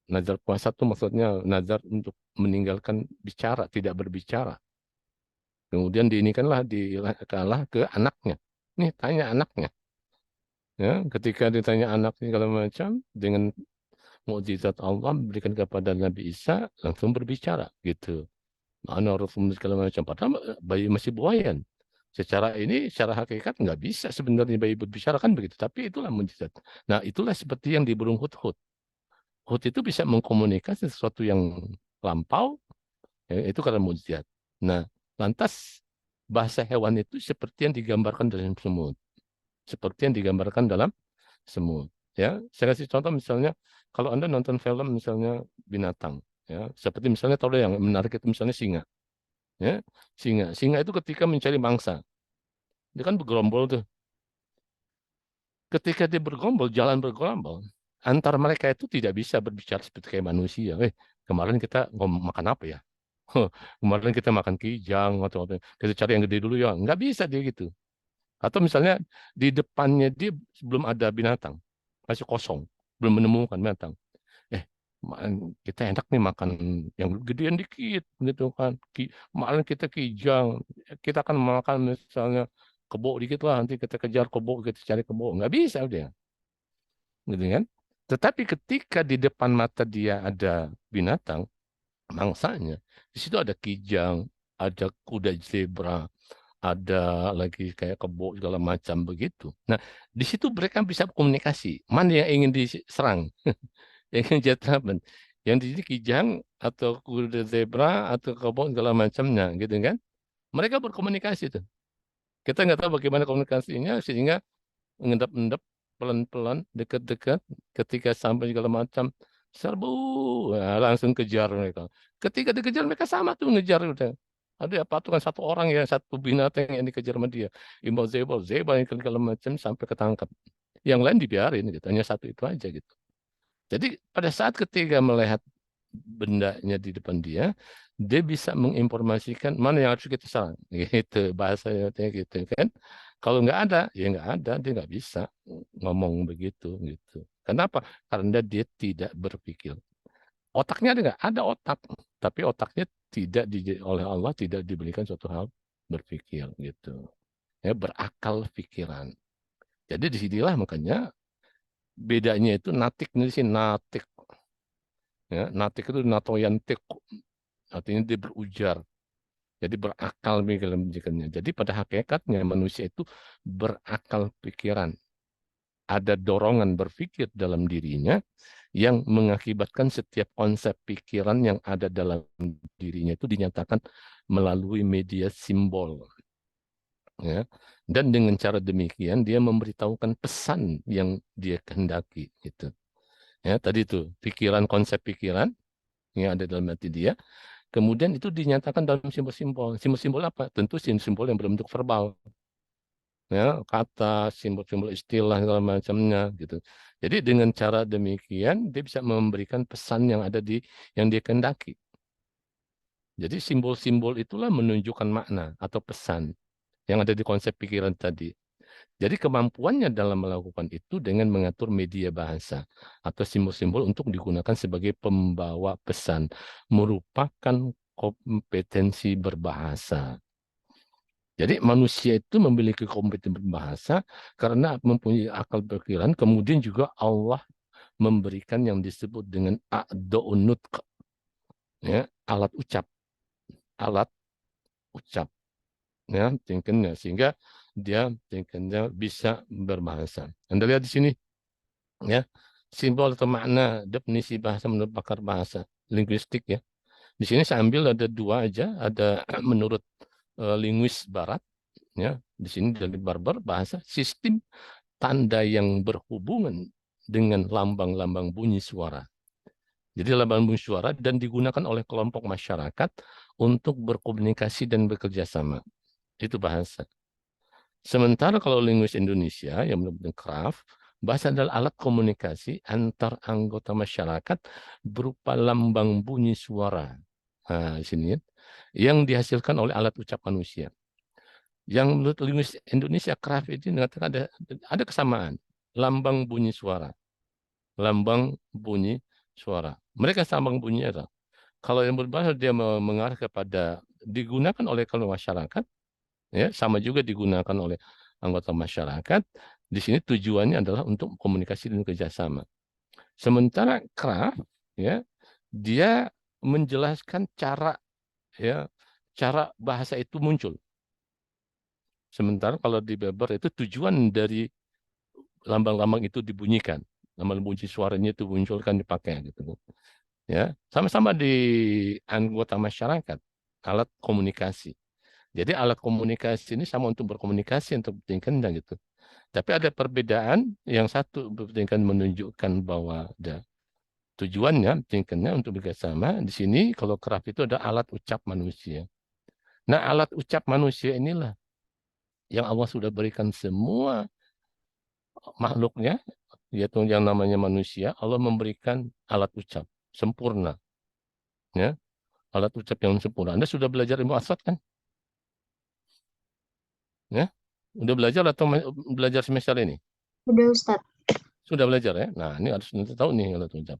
Nazar puasa itu maksudnya nazar untuk meninggalkan bicara, tidak berbicara. Kemudian diinikanlah kalah ke anaknya. Nih tanya anaknya. Ya, ketika ditanya anaknya segala macam dengan mukjizat Allah berikan kepada Nabi Isa langsung berbicara gitu. Mana Rasul segala macam. Padahal bayi masih buayan. Secara ini, secara hakikat nggak bisa sebenarnya bayi berbicara kan begitu. Tapi itulah mukjizat. Nah itulah seperti yang di burung hud-hud. Hud itu bisa mengkomunikasi sesuatu yang lampau, ya, itu karena mukjizat. Nah lantas bahasa hewan itu seperti yang digambarkan dalam semut. Seperti yang digambarkan dalam semut. Ya, saya kasih contoh misalnya kalau Anda nonton film misalnya binatang, ya, seperti misalnya tahu deh yang menarik itu misalnya singa, ya, singa itu ketika mencari mangsa, dia kan bergerombol tuh. Ketika dia bergerombol, jalan bergerombol, antara mereka itu tidak bisa berbicara seperti kayak manusia. Kemarin kita makan apa ya? Kemarin kita makan kijang atau apa? Kita cari yang gede dulu ya. Nggak bisa dia gitu. Atau misalnya di depannya dia belum ada binatang, masih kosong, belum menemukan binatang. Eh, kita enak nih makan yang gedean dikit gitu kan. Kemarin kita kijang, kita akan makan misalnya kebo dikit lah, nanti kita kejar kebo, kita cari kebo. Nggak bisa udah, gitu kan. Tetapi ketika di depan mata dia ada binatang, mangsanya, di situ ada kijang, ada kuda zebra, ada lagi kayak kebo segala macam begitu. Nah, di situ mereka bisa komunikasi. Mana yang ingin diserang, yang ingin jatuh, yang di sini kijang atau kuda zebra atau kebo segala macamnya, gitu kan? Mereka berkomunikasi tuh. Kita nggak tahu bagaimana komunikasinya sehingga mengendap-endap pelan-pelan, dekat-dekat, ketika sampai segala macam serbu, nah, langsung kejar mereka. Ketika dikejar mereka sama tuh ngejar udah. Ada patungan satu orang ya, satu binatang yang dikejar sama dia. Imbau zebra yang segala macam sampai ketangkap. Yang lain dibiarin gitu, hanya satu itu aja gitu. Jadi pada saat ketika melihat bendanya di depan dia, dia bisa menginformasikan mana yang harus kita serang. Gitu bahasanya gitu kan. Kalau nggak ada, ya nggak ada, dia nggak bisa ngomong begitu gitu. Kenapa? Karena dia tidak berpikir. Otaknya ada nggak? Ada otak, tapi otaknya tidak oleh Allah tidak diberikan suatu hal berpikir gitu. Ya berakal pikiran. Jadi disinilah makanya bedanya itu natik ini sih natik. Ya, natik itu natoyantik, artinya dia berujar. Jadi berakal pikirannya. Jadi pada hakikatnya manusia itu berakal pikiran. Ada dorongan berpikir dalam dirinya yang mengakibatkan setiap konsep pikiran yang ada dalam dirinya itu dinyatakan melalui media simbol. Ya. Dan dengan cara demikian dia memberitahukan pesan yang dia kehendaki. Gitu. Ya, tadi itu pikiran, konsep pikiran yang ada dalam hati dia. Kemudian itu dinyatakan dalam simbol-simbol. Simbol-simbol apa? Tentu simbol yang berbentuk verbal. Ya, kata, simbol-simbol istilah, segala macamnya. Gitu. Jadi dengan cara demikian, dia bisa memberikan pesan yang ada yang dia kehendaki. Jadi simbol-simbol itulah menunjukkan makna atau pesan yang ada di konsep pikiran tadi. Jadi kemampuannya dalam melakukan itu dengan mengatur media bahasa atau simbol-simbol untuk digunakan sebagai pembawa pesan merupakan kompetensi berbahasa. Jadi manusia itu memiliki kompetensi berbahasa karena mempunyai akal pikiran, kemudian juga Allah memberikan yang disebut dengan a'da'un nutq, ya, alat ucap, ya, sehingga dia bisa berbahasa. Anda lihat di sini, ya, simbol atau makna definisi bahasa menurut pakar bahasa linguistik, ya. Di sini saya ambil ada dua aja, ada menurut linguis Barat, ya. Di sini dari Barber, bahasa sistem tanda yang berhubungan dengan lambang-lambang bunyi suara. Jadi lambang bunyi suara dan digunakan oleh kelompok masyarakat untuk berkomunikasi dan bekerja sama. Itu bahasa. Sementara kalau linguis Indonesia yang benar-benar craft, bahasa adalah alat komunikasi antar anggota masyarakat berupa lambang bunyi suara. Nah, di sini yang dihasilkan oleh alat ucap manusia. Yang menurut linguis Indonesia craft itu mengatakan ada kesamaan, lambang bunyi suara. Lambang bunyi suara. Mereka sambang bunyi itu. Kalau yang berbahasa dia mengarah kepada digunakan oleh kalau masyarakat, ya sama juga digunakan oleh anggota masyarakat. Di sini tujuannya adalah untuk komunikasi dan kerjasama. Sementara craft, ya, dia menjelaskan cara, ya, cara bahasa itu muncul. Sementara kalau di Weber itu tujuan dari lambang-lambang itu dibunyikan, lambang bunyi suaranya itu munculkan dipakai gitu. Ya, sama-sama di anggota masyarakat, alat komunikasi. Jadi alat komunikasi ini sama untuk berkomunikasi untuk kepentingan dan gitu. Tapi ada perbedaan, yang satu berkepentingan menunjukkan bahwa ada tujuannya, kepentingannya untuk bekerjasama. Di sini kalau craft itu ada alat ucap manusia. Nah, alat ucap manusia inilah yang Allah sudah berikan semua makhluknya, yaitu yang namanya manusia. Allah memberikan alat ucap sempurna, ya, alat ucap yang sempurna. Anda sudah belajar ilmu aswad kan? Ya, udah belajar atau belajar semester ini? Udah Ustadz. Sudah belajar ya. Nah, ini harus nanti tahu nih alat ucap.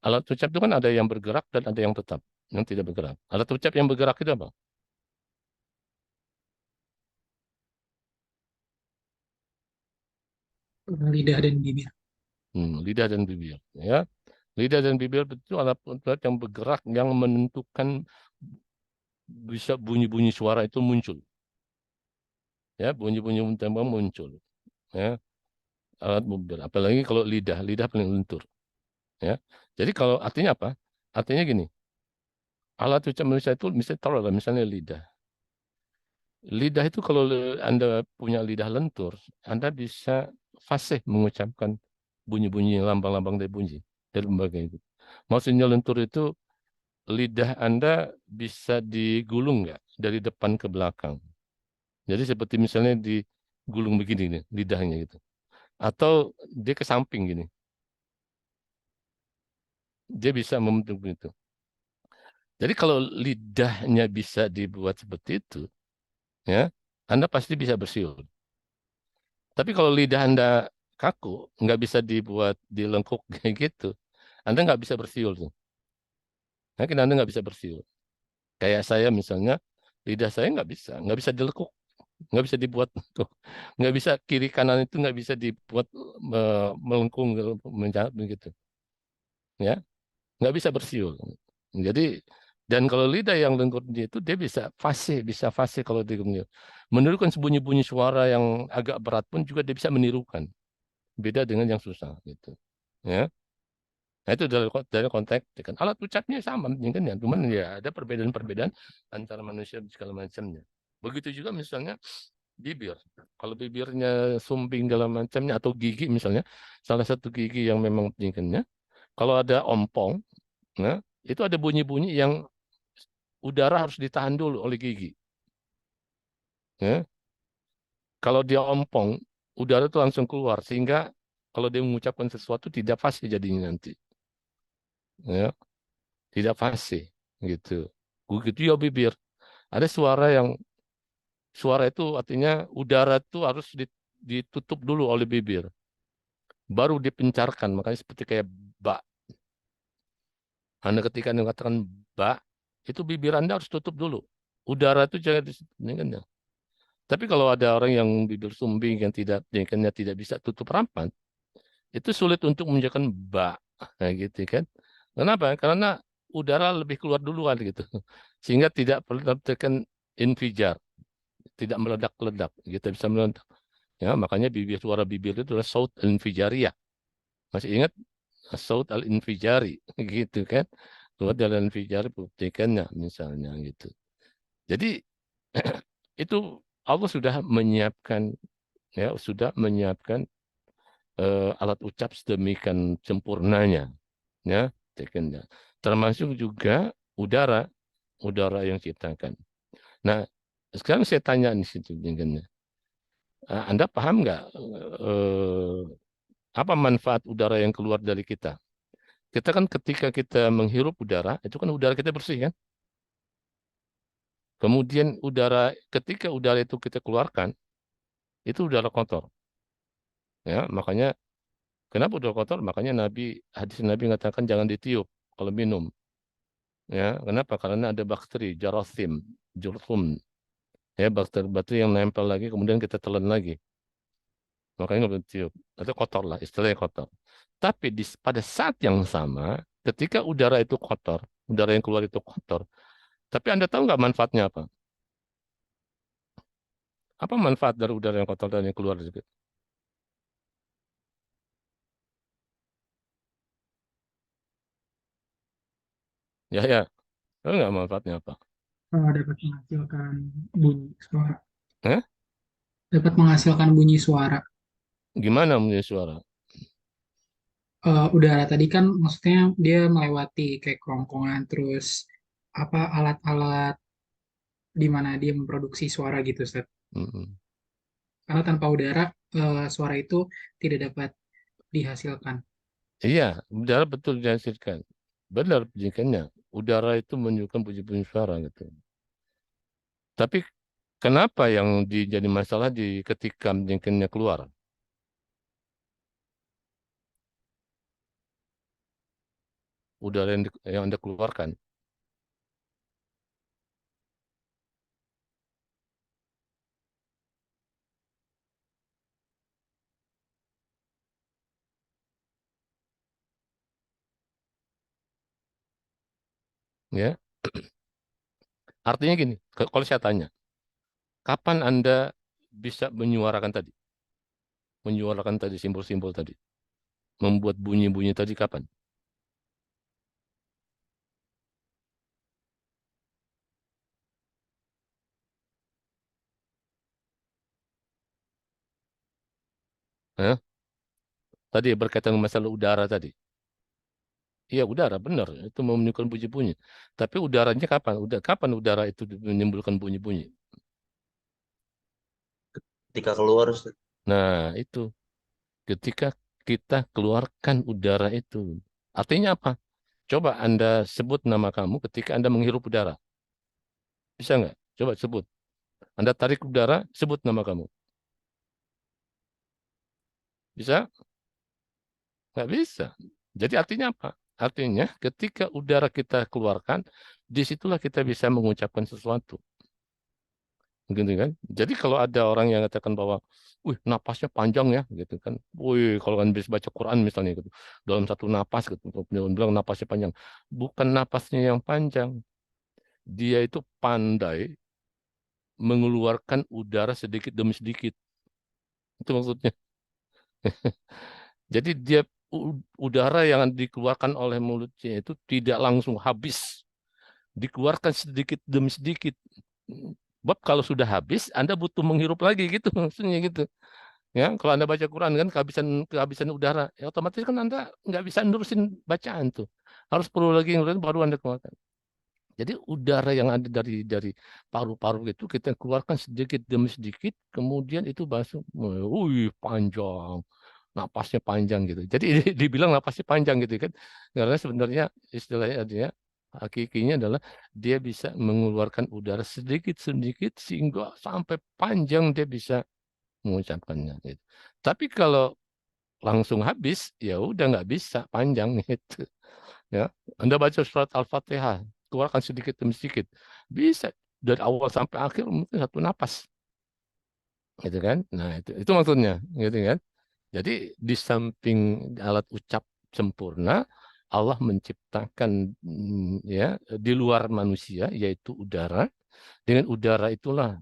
Alat ucap itu kan ada yang bergerak dan ada yang tetap, yang tidak bergerak. Alat ucap yang bergerak itu apa? Lidah dan bibir. Lidah dan bibir. Ya, lidah dan bibir itu alat ucap yang bergerak yang menentukan bisa bunyi-bunyi suara itu muncul. Ya, bunyi-bunyi tembang muncul. Ya, alat bibir. Apalagi kalau lidah, lidah paling lentur. Ya, jadi kalau artinya apa? Artinya gini, alat ucap manusia itu misalnya taruhlah misalnya lidah. Lidah itu kalau Anda punya lidah lentur, Anda bisa fasih mengucapkan bunyi-bunyi lambang-lambang dari bunyi dari lembaga itu. Maksudnya lentur itu lidah Anda bisa digulung nggak dari depan ke belakang. Jadi seperti misalnya digulung begini nih, lidahnya gitu. Atau dia ke samping gini. Dia bisa membentuk itu. Jadi kalau lidahnya bisa dibuat seperti itu, ya, Anda pasti bisa bersiul. Tapi kalau lidah Anda kaku, nggak bisa dibuat dilengkuk kayak gitu, Anda nggak bisa bersiul tuh. Mungkin Anda nggak bisa bersiul. Kayak saya misalnya, lidah saya nggak bisa dilekuk, nggak bisa dibuat, nggak bisa kiri kanan itu nggak bisa dibuat melengkung, menjauh begitu, ya, nggak bisa bersiul. Jadi dan kalau lidah yang lengkung itu dia bisa fasih kalau dia menirukan bunyi-bunyi suara yang agak berat pun juga dia bisa menirukan. Beda dengan yang susah gitu. Ya. Nah, itu dari konteks kan alat ucapnya sama kan ya, cuman ya ada perbedaan-perbedaan antara manusia dan segala macamnya. Begitu juga misalnya bibir. Kalau bibirnya sumbing segala macamnya atau gigi misalnya, salah satu gigi yang memang pentingnya, kalau ada ompong, nah, itu ada bunyi-bunyi yang udara harus ditahan dulu oleh gigi. Ya. Kalau dia ompong, udara itu langsung keluar sehingga kalau dia mengucapkan sesuatu tidak pasti jadinya nanti. Ya. Tidak fasih gitu. Begitu ya bibir. Ada suara itu artinya udara itu harus ditutup dulu oleh bibir. Baru dipencarkan. Makanya seperti kayak ba. Anda ketika Anda mengatakan ba, itu bibir Anda harus tutup dulu. Udara itu jangan kan ya. Tapi kalau ada orang yang bibir sumbing yang tidak bisa tutup rapat, itu sulit untuk mengucapkan ba. Nah, gitu kan. Kenapa? Karena udara lebih keluar duluan gitu. Sehingga tidak perlu tekan infijar. tidak meledak-ledak, kita bisa meledak. Ya, makanya suara bibir itu adalah saut al-infijariyah. Masih ingat saut al-infijari gitu kan? Keluar dari al-infijari buktikannya misalnya gitu. Jadi itu Allah sudah menyiapkan, ya, sudah menyiapkan alat ucap sedemikian sempurnanya, ya, tekennya. Termasuk juga udara, udara yang ciptakan. Nah, sekarang saya tanya di situ, tekennya. Anda paham nggak apa manfaat udara yang keluar dari kita? Kita kan ketika kita menghirup udara, itu kan udara kita bersih kan? Kemudian ketika udara itu kita keluarkan, itu udara kotor. Ya, makanya kenapa udara kotor? Makanya hadis Nabi mengatakan jangan ditiup kalau minum. Ya, kenapa? Karena ada bakteri, jarasim, jurthum, ya, bakteri-bakteri yang nempel lagi, kemudian kita telan lagi. Makanya nggak boleh tiup. Itu kotor lah, istilahnya kotor. Tapi pada saat yang sama, ketika udara itu kotor, udara yang keluar itu kotor, tapi Anda tahu nggak manfaatnya apa? Apa manfaat dari udara yang kotor dan yang keluar dari situ? Ya, ya. Tahu nggak manfaatnya apa? Dapat menghasilkan bunyi suara. Eh? Dapat menghasilkan bunyi suara. Gimana punya suara? Udara tadi kan maksudnya dia melewati kayak kerongkongan terus apa alat-alat di mana dia memproduksi suara gitu, Ustaz. Mm-mm. Karena tanpa udara suara itu tidak dapat dihasilkan. Iya, udara betul dihasilkan. Benar pendidikannya. Udara itu menunjukkan bunyi-bunyi suara gitu. Tapi kenapa yang jadi masalah ketika pendidikannya keluar? Udara yang Anda keluarkan. Ya, artinya gini, kalau saya tanya, kapan Anda bisa menyuarakan tadi? Menyuarakan tadi simbol-simbol tadi. Membuat bunyi-bunyi tadi kapan? Hah? Tadi berkaitan dengan masalah udara tadi. Iya, udara benar, itu menimbulkan bunyi-bunyi. Tapi udaranya kapan? Kapan udara itu menimbulkan bunyi-bunyi? Ketika keluar Ustaz. Nah, itu ketika kita keluarkan udara itu. Artinya apa? Coba Anda sebut nama kamu ketika Anda menghirup udara. Bisa nggak? Coba sebut. Anda tarik udara, sebut nama kamu. Bisa? Nggak bisa. Jadi artinya apa? Artinya ketika udara kita keluarkan, disitulah kita bisa mengucapkan sesuatu. Gitu kan? Jadi kalau ada orang yang katakan bahwa, wih, napasnya panjang ya, gitu kan. Wih, kalau kan bisa baca Quran misalnya gitu. Dalam satu napas gitu, dia bilang napasnya panjang. Bukan napasnya yang panjang. Dia itu pandai mengeluarkan udara sedikit demi sedikit. Itu maksudnya. Jadi udara yang dikeluarkan oleh mulutnya itu tidak langsung habis. Dikeluarkan sedikit demi sedikit. Sebab kalau sudah habis, Anda butuh menghirup lagi gitu maksudnya gitu. Ya, kalau Anda baca Quran kan kehabisan kehabisan udara, ya otomatis kan Anda nggak bisa nerusin bacaan tuh. Harus perlu lagi yang baru Anda keluarkan. Jadi udara yang ada dari paru-paru itu kita keluarkan sedikit demi sedikit, kemudian itu masuk, wih panjang, napasnya panjang gitu. Jadi dibilang napasnya panjang gitu kan, karena sebenarnya istilahnya dia hakikinya adalah dia bisa mengeluarkan udara sedikit-sedikit sehingga sampai panjang dia bisa mengucapkannya gitu. Tapi kalau langsung habis, ya udah nggak bisa panjang gitu. Ya, Anda baca surat Al-Fatihah, keluarkan sedikit demi sedikit. Bisa dari awal sampai akhir mungkin satu napas. Gitu kan? Nah, itu maksudnya, gitu kan? Jadi di samping alat ucap sempurna, Allah menciptakan ya di luar manusia yaitu udara. Dengan udara itulah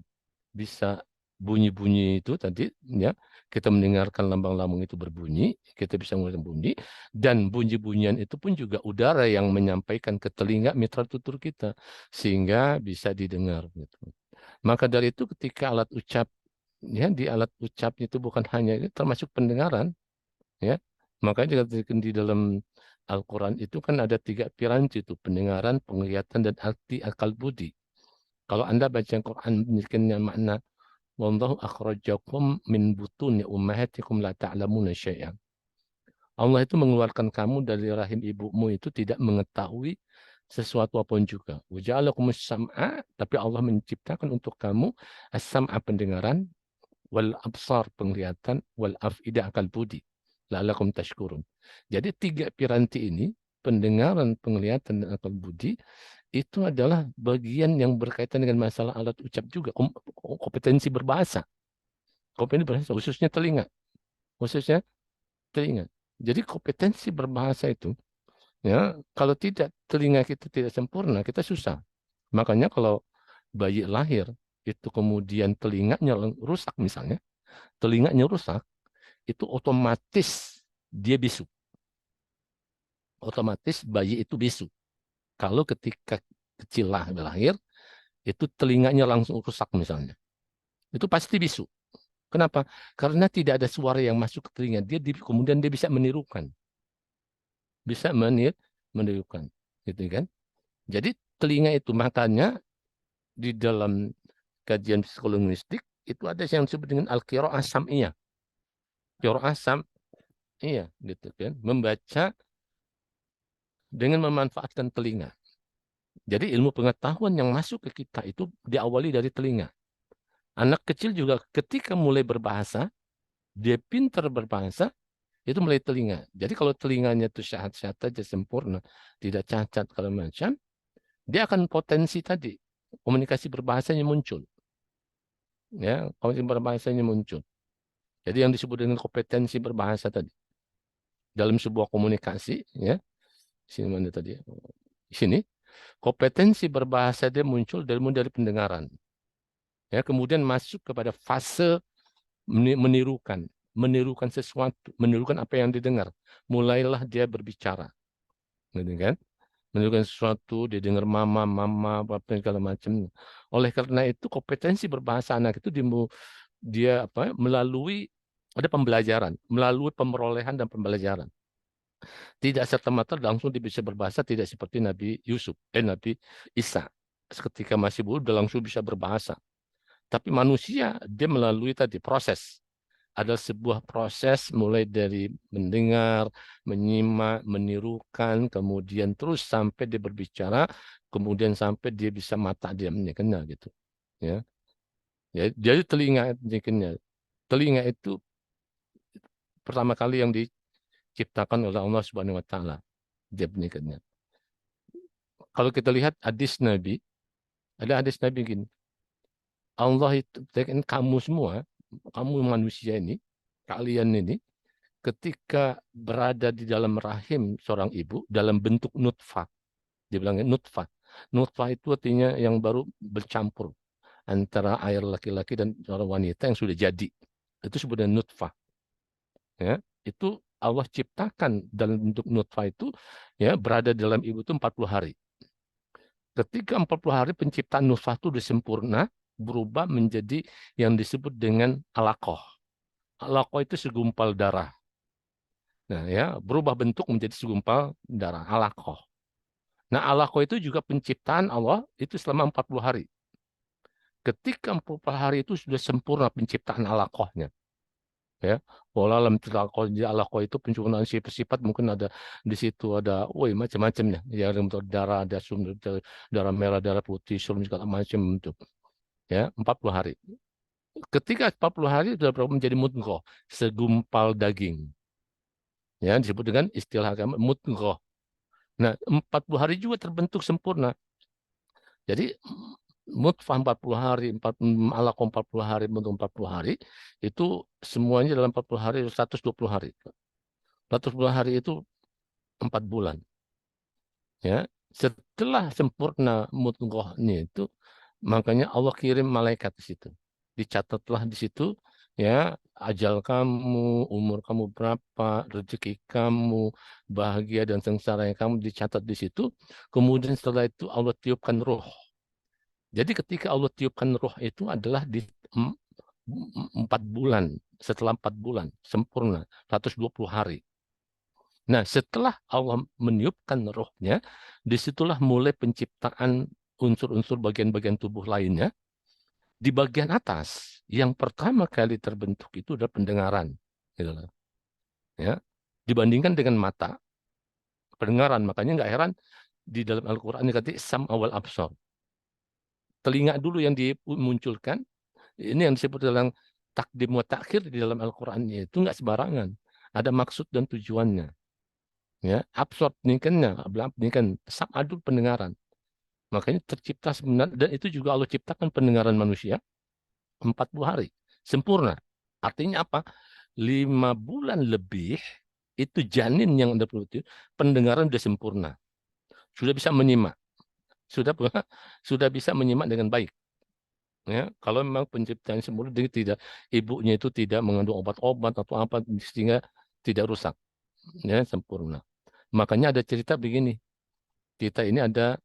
bisa bunyi-bunyi itu tadi, ya, kita mendengarkan lambang-lambang itu berbunyi, kita bisa mendengarkan bunyi, dan bunyi-bunyian itu pun juga udara yang menyampaikan ke telinga mitra tutur kita, sehingga bisa didengar. Gitu. Maka dari itu ketika alat ucap, ya, di alat ucap itu bukan hanya termasuk pendengaran, ya, makanya di dalam Al-Quran itu kan ada 3 piranti itu, pendengaran, penglihatan, dan arti akal budi. Kalau Anda baca Al-Quran memiliki makna wallahu akhrajakum min butuni ummahatikum la ta'lamuna syai'an. Allah itu mengeluarkan kamu dari rahim ibumu itu tidak mengetahui sesuatu apapun juga. Wa ja'alakumus sam'a, tapi Allah menciptakan untuk kamu as-sam'a pendengaran, wal absar penglihatan, wal af'ida akal budi. La'allakum tashkurun. Jadi 3 piranti ini, pendengaran, penglihatan, dan akal budi, itu adalah bagian yang berkaitan dengan masalah alat ucap juga, kompetensi berbahasa. Kompetensi berbahasa, khususnya telinga. Khususnya telinga. Jadi kompetensi berbahasa itu, ya, kalau tidak telinga kita tidak sempurna, kita susah. Makanya kalau bayi lahir, itu kemudian telinganya rusak misalnya, telinganya rusak, itu otomatis dia bisu. Otomatis bayi itu bisu. Kalau ketika kecil lahir, itu telinganya langsung rusak misalnya. Itu pasti bisu. Kenapa? Karena tidak ada suara yang masuk ke telinga. Kemudian dia bisa menirukan. Bisa menirukan. Gitu kan? Jadi telinga itu makanya di dalam kajian psikolinguistik itu ada yang disebut dengan al-qiraah sam'iyah. Qiraah sam'iyah gitu kan. Membaca dengan memanfaatkan telinga. Jadi ilmu pengetahuan yang masuk ke kita itu diawali dari telinga. Anak kecil juga ketika mulai berbahasa, dia pintar berbahasa, itu mulai telinga. Jadi kalau telinganya itu sehat-sehat saja, sempurna, tidak cacat, kalau macam, dia akan potensi tadi, komunikasi berbahasanya muncul. Ya, komunikasi berbahasanya muncul. Jadi yang disebut dengan kompetensi berbahasa tadi. Dalam sebuah komunikasi, ya, sini mana tadi? Di sini, kompetensi berbahasa dia muncul dari pendengaran. Ya, kemudian masuk kepada fase menirukan sesuatu, menirukan apa yang didengar. Mulailah dia berbicara, gitu kan? Menirukan sesuatu, dia dengar mama, apa segala macam. Oleh karena itu kompetensi berbahasa anak itu dia melalui ada pembelajaran, melalui pemerolehan dan pembelajaran. Tidak serta-merta langsung dia bisa berbahasa, tidak seperti Nabi Nabi Isa. Ketika masih muda langsung bisa berbahasa. Tapi manusia dia melalui tadi proses. Ada sebuah proses mulai dari mendengar, menyimak, menirukan, kemudian terus sampai dia berbicara, kemudian sampai dia bisa mata dia menyekennya gitu. Ya. Jadi telinga itu pertama kali yang diciptakan oleh Allah Subhanahu wa taala. Dia menyekennya. Kalau kita lihat hadis Nabi, ada hadis Nabi gini. Allah itu kamu semua, kamu manusia ini, kalian ini, ketika berada di dalam rahim seorang ibu dalam bentuk nutfah, dibilangnya nutfah. Nutfah itu artinya yang baru bercampur antara air laki-laki dan seorang wanita yang sudah jadi. Itu sebenarnya nutfah. Ya, itu Allah ciptakan dalam bentuk nutfah itu, ya, berada dalam ibu itu 40 hari. Ketika 40 hari penciptaan nutfah itu sudah sempurna, berubah menjadi yang disebut dengan alaqah. Alaqah itu segumpal darah. Nah, ya, berubah bentuk menjadi segumpal darah, alaqah. Nah, alaqah itu juga penciptaan Allah itu selama 40 hari. Ketika 40 hari itu sudah sempurna penciptaan alaqahnya. Ya, walau alaqah itu penciptaan sifat mungkin ada di situ ada, macam-macamnya. Ya, ada darah, ada sumber darah merah, darah putih, segala macam itu. Ya, 40 hari. Ketika 40 hari sudah menjadi mudghah, segumpal daging. Ya, disebut dengan istilah agama mudghah. Nah, 40 hari juga terbentuk sempurna. Jadi nutfah 40 hari, alaqah 40 hari, mudghah 40 hari, itu semuanya dalam 40 hari 120 hari. 120 hari itu 4 bulan. Ya, setelah sempurna mudghahnya itu, makanya Allah kirim malaikat ke situ. Dicatatlah di situ ya, ajal kamu, umur kamu berapa, rezeki kamu, bahagia dan sengsara yang kamu dicatat di situ. Kemudian setelah itu Allah tiupkan ruh. Jadi ketika Allah tiupkan ruh itu adalah di 4 bulan. Setelah 4 bulan sempurna 120 hari. Nah, setelah Allah meniupkan rohnya, disitulah mulai penciptaan unsur-unsur bagian-bagian tubuh lainnya. Di bagian atas, yang pertama kali terbentuk itu adalah pendengaran. Gitu loh. Ya. Dibandingkan dengan mata, pendengaran. Makanya nggak heran di dalam Al-Quran dikatakan sam awal absor. Telinga dulu yang dimunculkan, ini yang disebut dalam takdim wa takhir di dalam Al-Quran itu nggak sembarangan. Ada maksud dan tujuannya. Ya, absorb ini kan sam adul pendengaran. Makanya tercipta sebenarnya, dan itu juga Allah ciptakan pendengaran manusia 40 hari sempurna. Artinya apa? 5 bulan lebih itu janin yang ada perut itu pendengaran sudah sempurna, sudah bisa menyimak, sudah sudah bisa menyimak dengan baik. Ya, kalau memang penciptaan sempurna, dia tidak, ibunya itu tidak mengandung obat-obat atau apa sehingga tidak rusak, ya sempurna. Makanya ada cerita begini, kita ini ada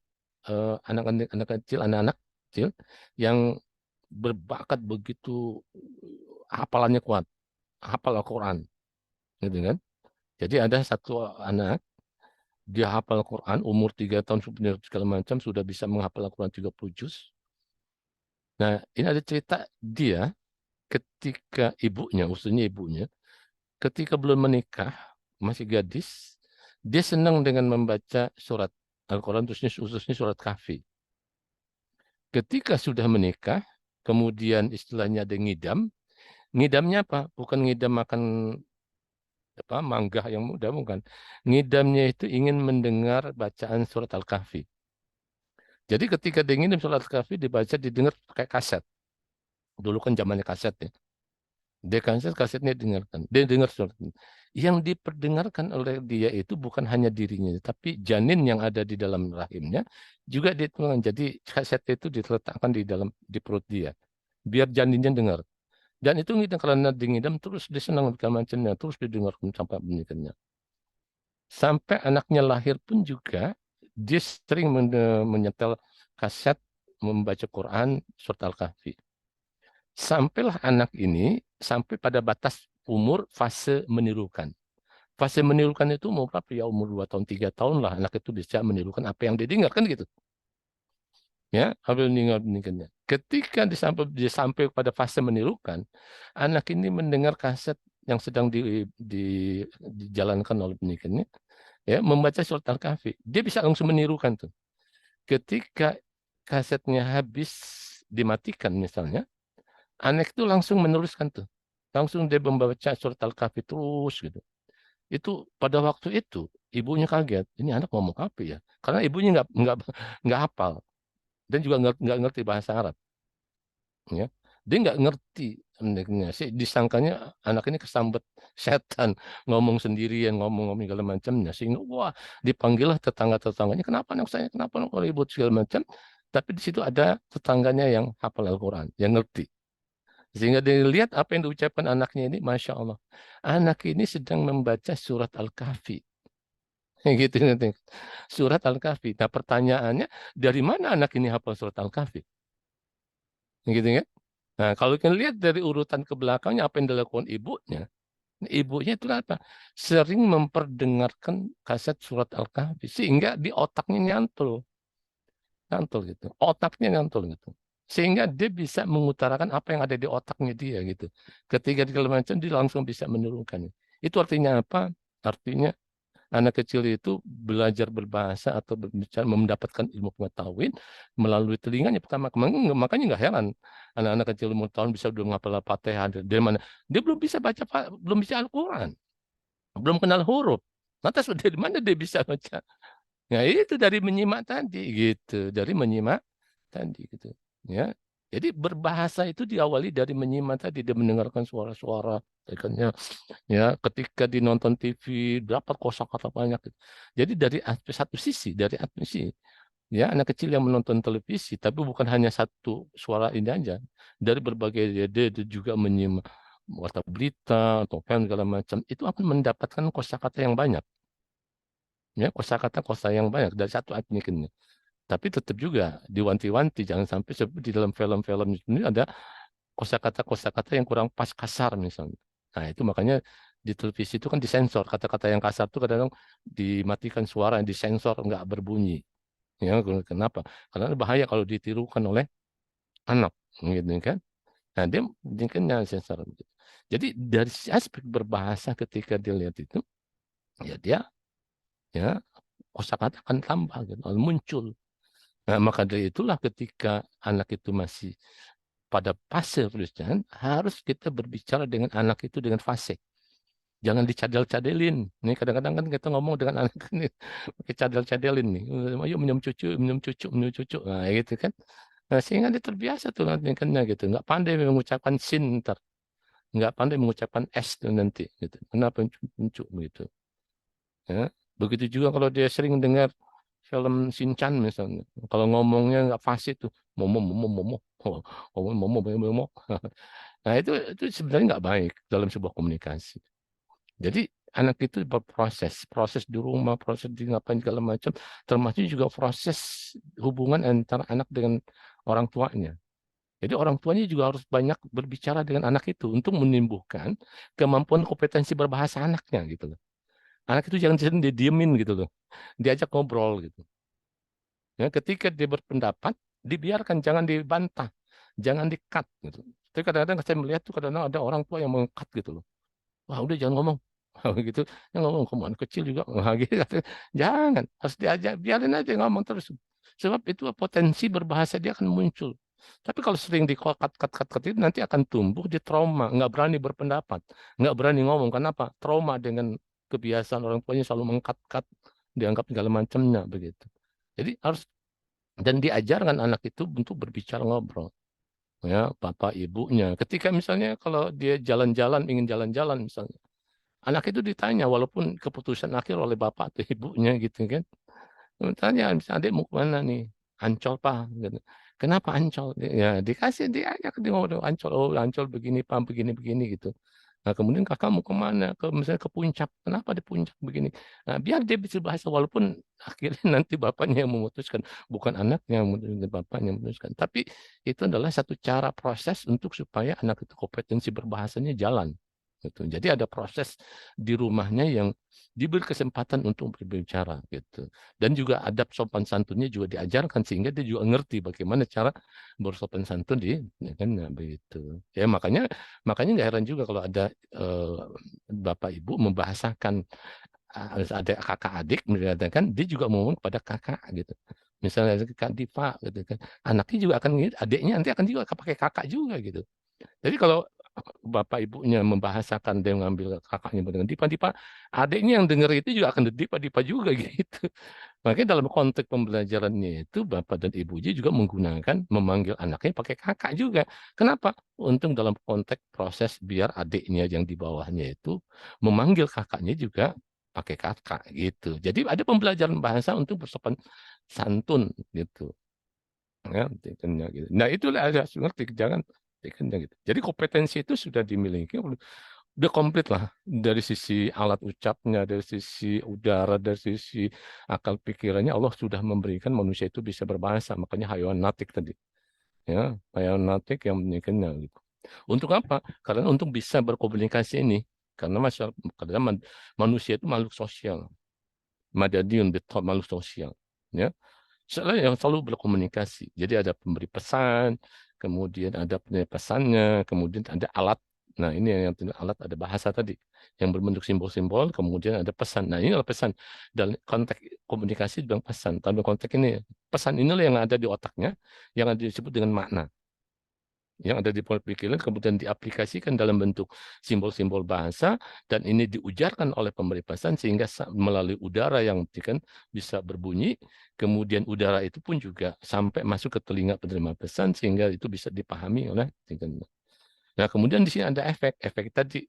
anak-anak kecil, anak-anak kecil yang berbakat begitu, hafalannya kuat, hafal Al-Quran, gitu kan. Jadi ada satu anak, dia hafal Al-Quran, umur 3 tahun segala macam, sudah bisa menghafal Al-Quran 30 juz. Nah, ini ada cerita dia ketika ibunya, usulnya ibunya, ketika belum menikah, masih gadis, dia senang dengan membaca surat Al-Quran, khususnya surat Kahfi. Ketika sudah menikah, kemudian istilahnya ada ngidam. Ngidamnya apa? Bukan ngidam makan apa mangga yang muda, bukan. Ngidamnya itu ingin mendengar bacaan surat Al-Kahfi. Jadi ketika dia ngidam surat Al-Kahfi dibaca, didengar pakai kaset. Dulu kan zamannya kaset ya. Dia kasetnya dengarkan. Dia dengar surat. Yang diperdengarkan oleh dia itu bukan hanya dirinya, tapi janin yang ada di dalam rahimnya juga ditulang. Jadi kaset itu diletakkan di perut dia, biar janinnya dengar. Dan itu ngidam, karena ngidam terus dia senang macamnya, terus didengarkan sampai menikahnya. Sampai anaknya lahir pun juga dia sering menyetel kaset membaca Quran surat Al-Kahfi. Sampailah anak ini sampai pada batas umur fase menirukan. Fase menirukan itu mau berapa ya, umur 2 tahun, 3 tahun lah anak itu bisa menirukan apa yang didengarkan gitu. Ya, apa yang didengarkannya. Ketika disampai pada fase menirukan, anak ini mendengar kaset yang sedang dijalankan oleh penikannya, ya, membaca surat Al-Kahfi. Dia bisa langsung menirukan tuh. Ketika kasetnya habis dimatikan misalnya, anak itu langsung meneruskan tuh. Langsung dia membaca surat Al-Kahfi terus gitu. Itu pada waktu itu ibunya kaget. Ini anak ngomong apa ya? Karena ibunya nggak hafal dan juga nggak ngerti bahasa Arab. Ya, dia nggak ngerti anaknya. Disangkanya anak ini kesambet setan, ngomong sendirian, ngomong segala macamnya. Sehingga wah, dipanggillah tetangga-tetangganya. Kenapa anak saya? Kenapa anak ribut segala macam? Tapi di situ ada tetangganya yang hafal Al-Quran, yang ngerti. Sehingga dilihat apa yang diucapkan anaknya ini, Masya Allah. Anak ini sedang membaca surat Al-Kahfi. Gitu nanti. Surat Al-Kahfi. Nah pertanyaannya, dari mana anak ini hafal surat Al-Kahfi? Gitu kan? Nah kalau kita lihat dari urutan ke belakangnya, apa yang dilakukan ibunya, ibunya itu apa? Sering memperdengarkan kaset surat Al-Kahfi. Sehingga di otaknya nyantol. Nyantol gitu. Otaknya nyantol gitu. Sehingga dia bisa mengutarakan apa yang ada di otaknya dia gitu. Ketika di macam dia langsung bisa menurunkan. Itu artinya apa? Artinya anak kecil itu belajar berbahasa atau berbicara, mendapatkan ilmu pengetahuan melalui telinganya pertama. Makanya nggak heran anak-anak kecil umur tahun bisa udah ngapal Fatihah dari mana? Dia belum bisa baca, belum bisa Al-Quran, belum kenal huruf. Lantas dari mana dia bisa baca? Nah itu dari menyimak tadi gitu, dari menyimak tadi gitu. Ya, jadi berbahasa itu diawali dari menyimak tadi, dia mendengarkan suara-suara, ya ketika di nonton TV dapat kosakata banyak gitu. Jadi dari satu sisi, dari sisi Ya, anak kecil yang menonton televisi, tapi bukan hanya satu suara ini aja. Dari berbagai dia juga menyimak warta berita atau film segala macam, itu akan mendapatkan kosakata yang banyak. Ya, kosakata yang banyak dari satu etniknya. Tapi tetap juga diwanti-wanti, jangan sampai seperti di dalam film-film ini ada kosakata yang kurang pas, kasar misalnya. Nah, itu makanya di televisi itu kan disensor. Kata-kata yang kasar itu kadang-kadang dimatikan suara, disensor, nggak berbunyi. Ya, kenapa? Karena bahaya kalau ditirukan oleh anak, gitu kan? Nah, dia kan sensor. Gitu. Jadi dari aspek berbahasa ketika dilihat itu, ya dia, ya kosakata akan tambah, gitu, muncul. Nah, maka dari itulah ketika anak itu masih pada fase perusahaan, harus kita berbicara dengan anak itu dengan fase. Jangan dicadel-cadelin. Nih kadang-kadang kan kita ngomong dengan anak ini pakai cadel-cadelin nih. Ayo minum cucu, minum cucu, minum cucu. Nah, gitu kan. Nah, sehingga dia terbiasa tuh nanti kan gitu. Nggak pandai mengucapkan sin ntar. Nggak pandai mengucapkan s tuh nanti. Gitu. Kenapa cucu begitu? Ya. Begitu juga kalau dia sering dengar film Shinchan misalnya. Kalau ngomongnya nggak fasih tuh. Momo, momo, momo. Oh, momo, momo, momo, momo. Nah, itu sebenarnya nggak baik dalam sebuah komunikasi. Jadi anak itu berproses, proses di rumah, proses di ngapain segala macam, termasuk juga proses hubungan antara anak dengan orang tuanya. Jadi orang tuanya juga harus banyak berbicara dengan anak itu untuk menumbuhkan kemampuan kompetensi berbahasa anaknya gitu loh. Anak itu jangan didiemin gitu loh, diajak ngobrol gitu. Ya, ketika dia berpendapat, dibiarkan, jangan dibantah, jangan di-cut gitu. Tapi kadang-kadang saya melihat tuh kadang-kadang ada orang tua yang meng-cut gitu loh. Wah, udah jangan ngomong. Gitu. Yang ngomong kamu anak kecil juga. Wah, gitu. Jangan, harus diajak, biarin aja ngomong terus. Sebab itu potensi berbahasa dia akan muncul. Tapi kalau sering di-cut itu nanti akan tumbuh di trauma, nggak berani berpendapat, nggak berani ngomong. Kenapa? Trauma dengan kebiasaan orang tuanya selalu meng-cut, dianggap segala macamnya begitu. Jadi harus dan diajarkan anak itu untuk berbicara, ngobrol. Ya, bapak ibunya. Ketika misalnya kalau dia jalan-jalan, ingin jalan-jalan misalnya, anak itu ditanya walaupun keputusan akhir oleh bapak atau ibunya gitu kan. Tanya, misalnya adik mau kemana nih? Ancol Pak. Gitu. Kenapa Ancol? Ya dikasih dia ajak dia ngomong Ancol. Oh Ancol begini Pak, begini gitu. Nah, kemudian kakak mau kemana? Misalnya ke puncak. Kenapa di puncak begini? Nah, biar dia bisa bahasa walaupun akhirnya nanti bapaknya yang memutuskan, bukan anaknya yang memutuskan, bapaknya yang memutuskan. Tapi itu adalah satu cara proses untuk supaya anak itu kompetensi berbahasanya jalan. Gitu. Jadi ada proses di rumahnya yang diberi kesempatan untuk berbicara gitu. Dan juga adab sopan santunnya juga diajarkan sehingga dia juga ngerti bagaimana cara bersopan santun ya kan nah, begitu. Ya makanya nggak heran juga kalau ada bapak ibu membahasakan ada kakak adik mengatakan dia juga ngomong kepada kakak gitu. Misalnya Kak Diva gitu kan. Anaknya juga akan gitu, adiknya nanti akan juga pakai kakak juga gitu. Jadi kalau bapak ibunya membahasakan dia mengambil kakaknya dengan Dipa, Dipa, adiknya yang dengar itu juga akan Dipa, Dipa juga gitu. Makanya dalam konteks pembelajarannya itu bapak dan ibunya juga menggunakan memanggil anaknya pakai kakak juga. Kenapa? Untuk dalam konteks proses biar adiknya yang di bawahnya itu memanggil kakaknya juga pakai kakak gitu. Jadi ada pembelajaran bahasa untuk bersopan santun gitu. Ya, gitu. Nah itulah harus ngerti, jangan gitu. Jadi kompetensi itu sudah dimiliki, udah komplit lah dari sisi alat ucapnya, dari sisi udara, dari sisi akal pikirannya Allah sudah memberikan manusia itu bisa berbahasa. Makanya hayawan natik tadi, ya hayawan natik yang memilikinya gitu. Untuk apa? Karena untuk bisa berkomunikasi ini, karena karena manusia itu makhluk sosial, madadiun betul makhluk sosial, ya. Yang selalu berkomunikasi. Jadi ada pemberi pesan, kemudian ada pesannya, kemudian ada alat. Nah, ini yang alat ada bahasa tadi yang berbentuk simbol-simbol, kemudian ada pesan. Nah, ini adalah pesan. Dalam konteks komunikasi dalam pesan. Dalam konteks ini, pesan inilah yang ada di otaknya, yang ada disebut dengan makna. Yang ada di pola pikiran kemudian diaplikasikan dalam bentuk simbol-simbol bahasa dan ini diujarkan oleh pemberi pesan sehingga melalui udara yang kan bisa berbunyi, kemudian udara itu pun juga sampai masuk ke telinga penerima pesan sehingga itu bisa dipahami oleh. Nah, kemudian di sini ada efek. Efek tadi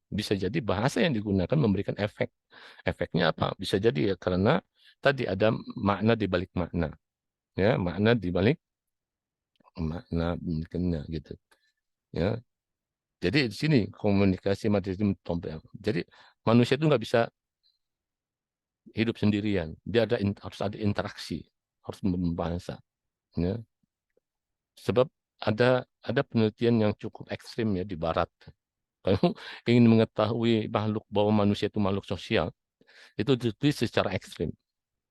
bisa jadi bahasa yang digunakan memberikan efek. Efeknya apa? Bisa jadi ya karena tadi ada makna di balik makna. Ya, makna di balik makna kena gitu. Ya. Jadi di sini komunikasi materialisme tombol. Jadi manusia itu nggak bisa hidup sendirian. Dia harus ada interaksi, harus berbahasa. Ya. Sebab ada penelitian yang cukup ekstrim ya di Barat. Kalau ingin mengetahui bahwa manusia itu makhluk sosial, itu diteliti secara ekstrim.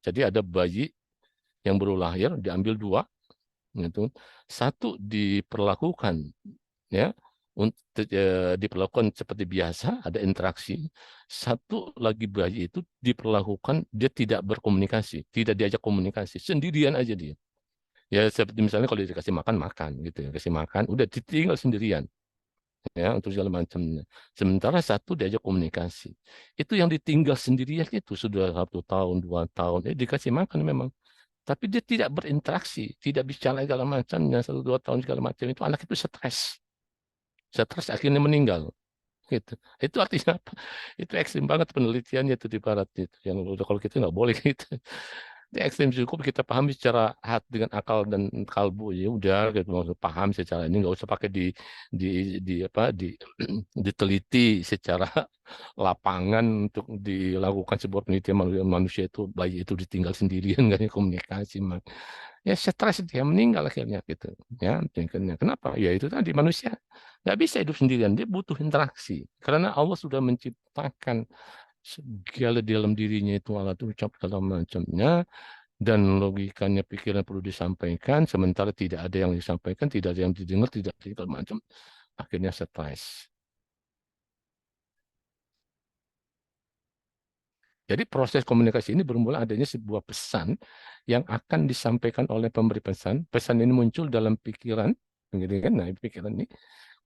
Jadi ada bayi yang baru lahir diambil dua, gitu. Satu diperlakukan ya untuk diperlakukan seperti biasa, ada interaksi. Satu lagi bayi itu diperlakukan dia tidak berkomunikasi, tidak diajak komunikasi, sendirian aja dia. Ya seperti misalnya kalau dikasih makan makan gitu ya, kasih makan udah ditinggal sendirian ya untuk segala macamnya. Sementara satu diajak komunikasi. Itu yang ditinggal sendirian itu sudah 1 tahun 2 tahun dikasih makan memang. Tapi dia tidak berinteraksi, tidak bicara segala macamnya 1 2 tahun segala macam itu anak itu stres, stres akhirnya meninggal. Gitu. Itu artinya apa? Itu ekstrim banget penelitiannya itu di Barat itu. Yang udah kalau kita nggak boleh gitu. Itu ekstrim cukup kita pahami secara dengan akal dan kalbu ya udah gitu maksud paham secara ini nggak usah pakai di apa diteliti secara lapangan untuk dilakukan sebuah penelitian manusia itu bayi itu ditinggal sendirian nggak ada komunikasi ya stres dia meninggal akhirnya gitu ya akhirnya kenapa ya itu tadi manusia nggak bisa hidup sendirian dia butuh interaksi karena Allah sudah menciptakan segala di dalam dirinya itu alat ucap segala macamnya dan logikanya pikiran perlu disampaikan sementara tidak ada yang disampaikan tidak ada yang didengar tidak ada segala macam akhirnya stres. Jadi proses komunikasi ini bermula adanya sebuah pesan yang akan disampaikan oleh pemberi pesan. Pesan ini muncul dalam pikiran, gitu kan? Nah, pikiran ini,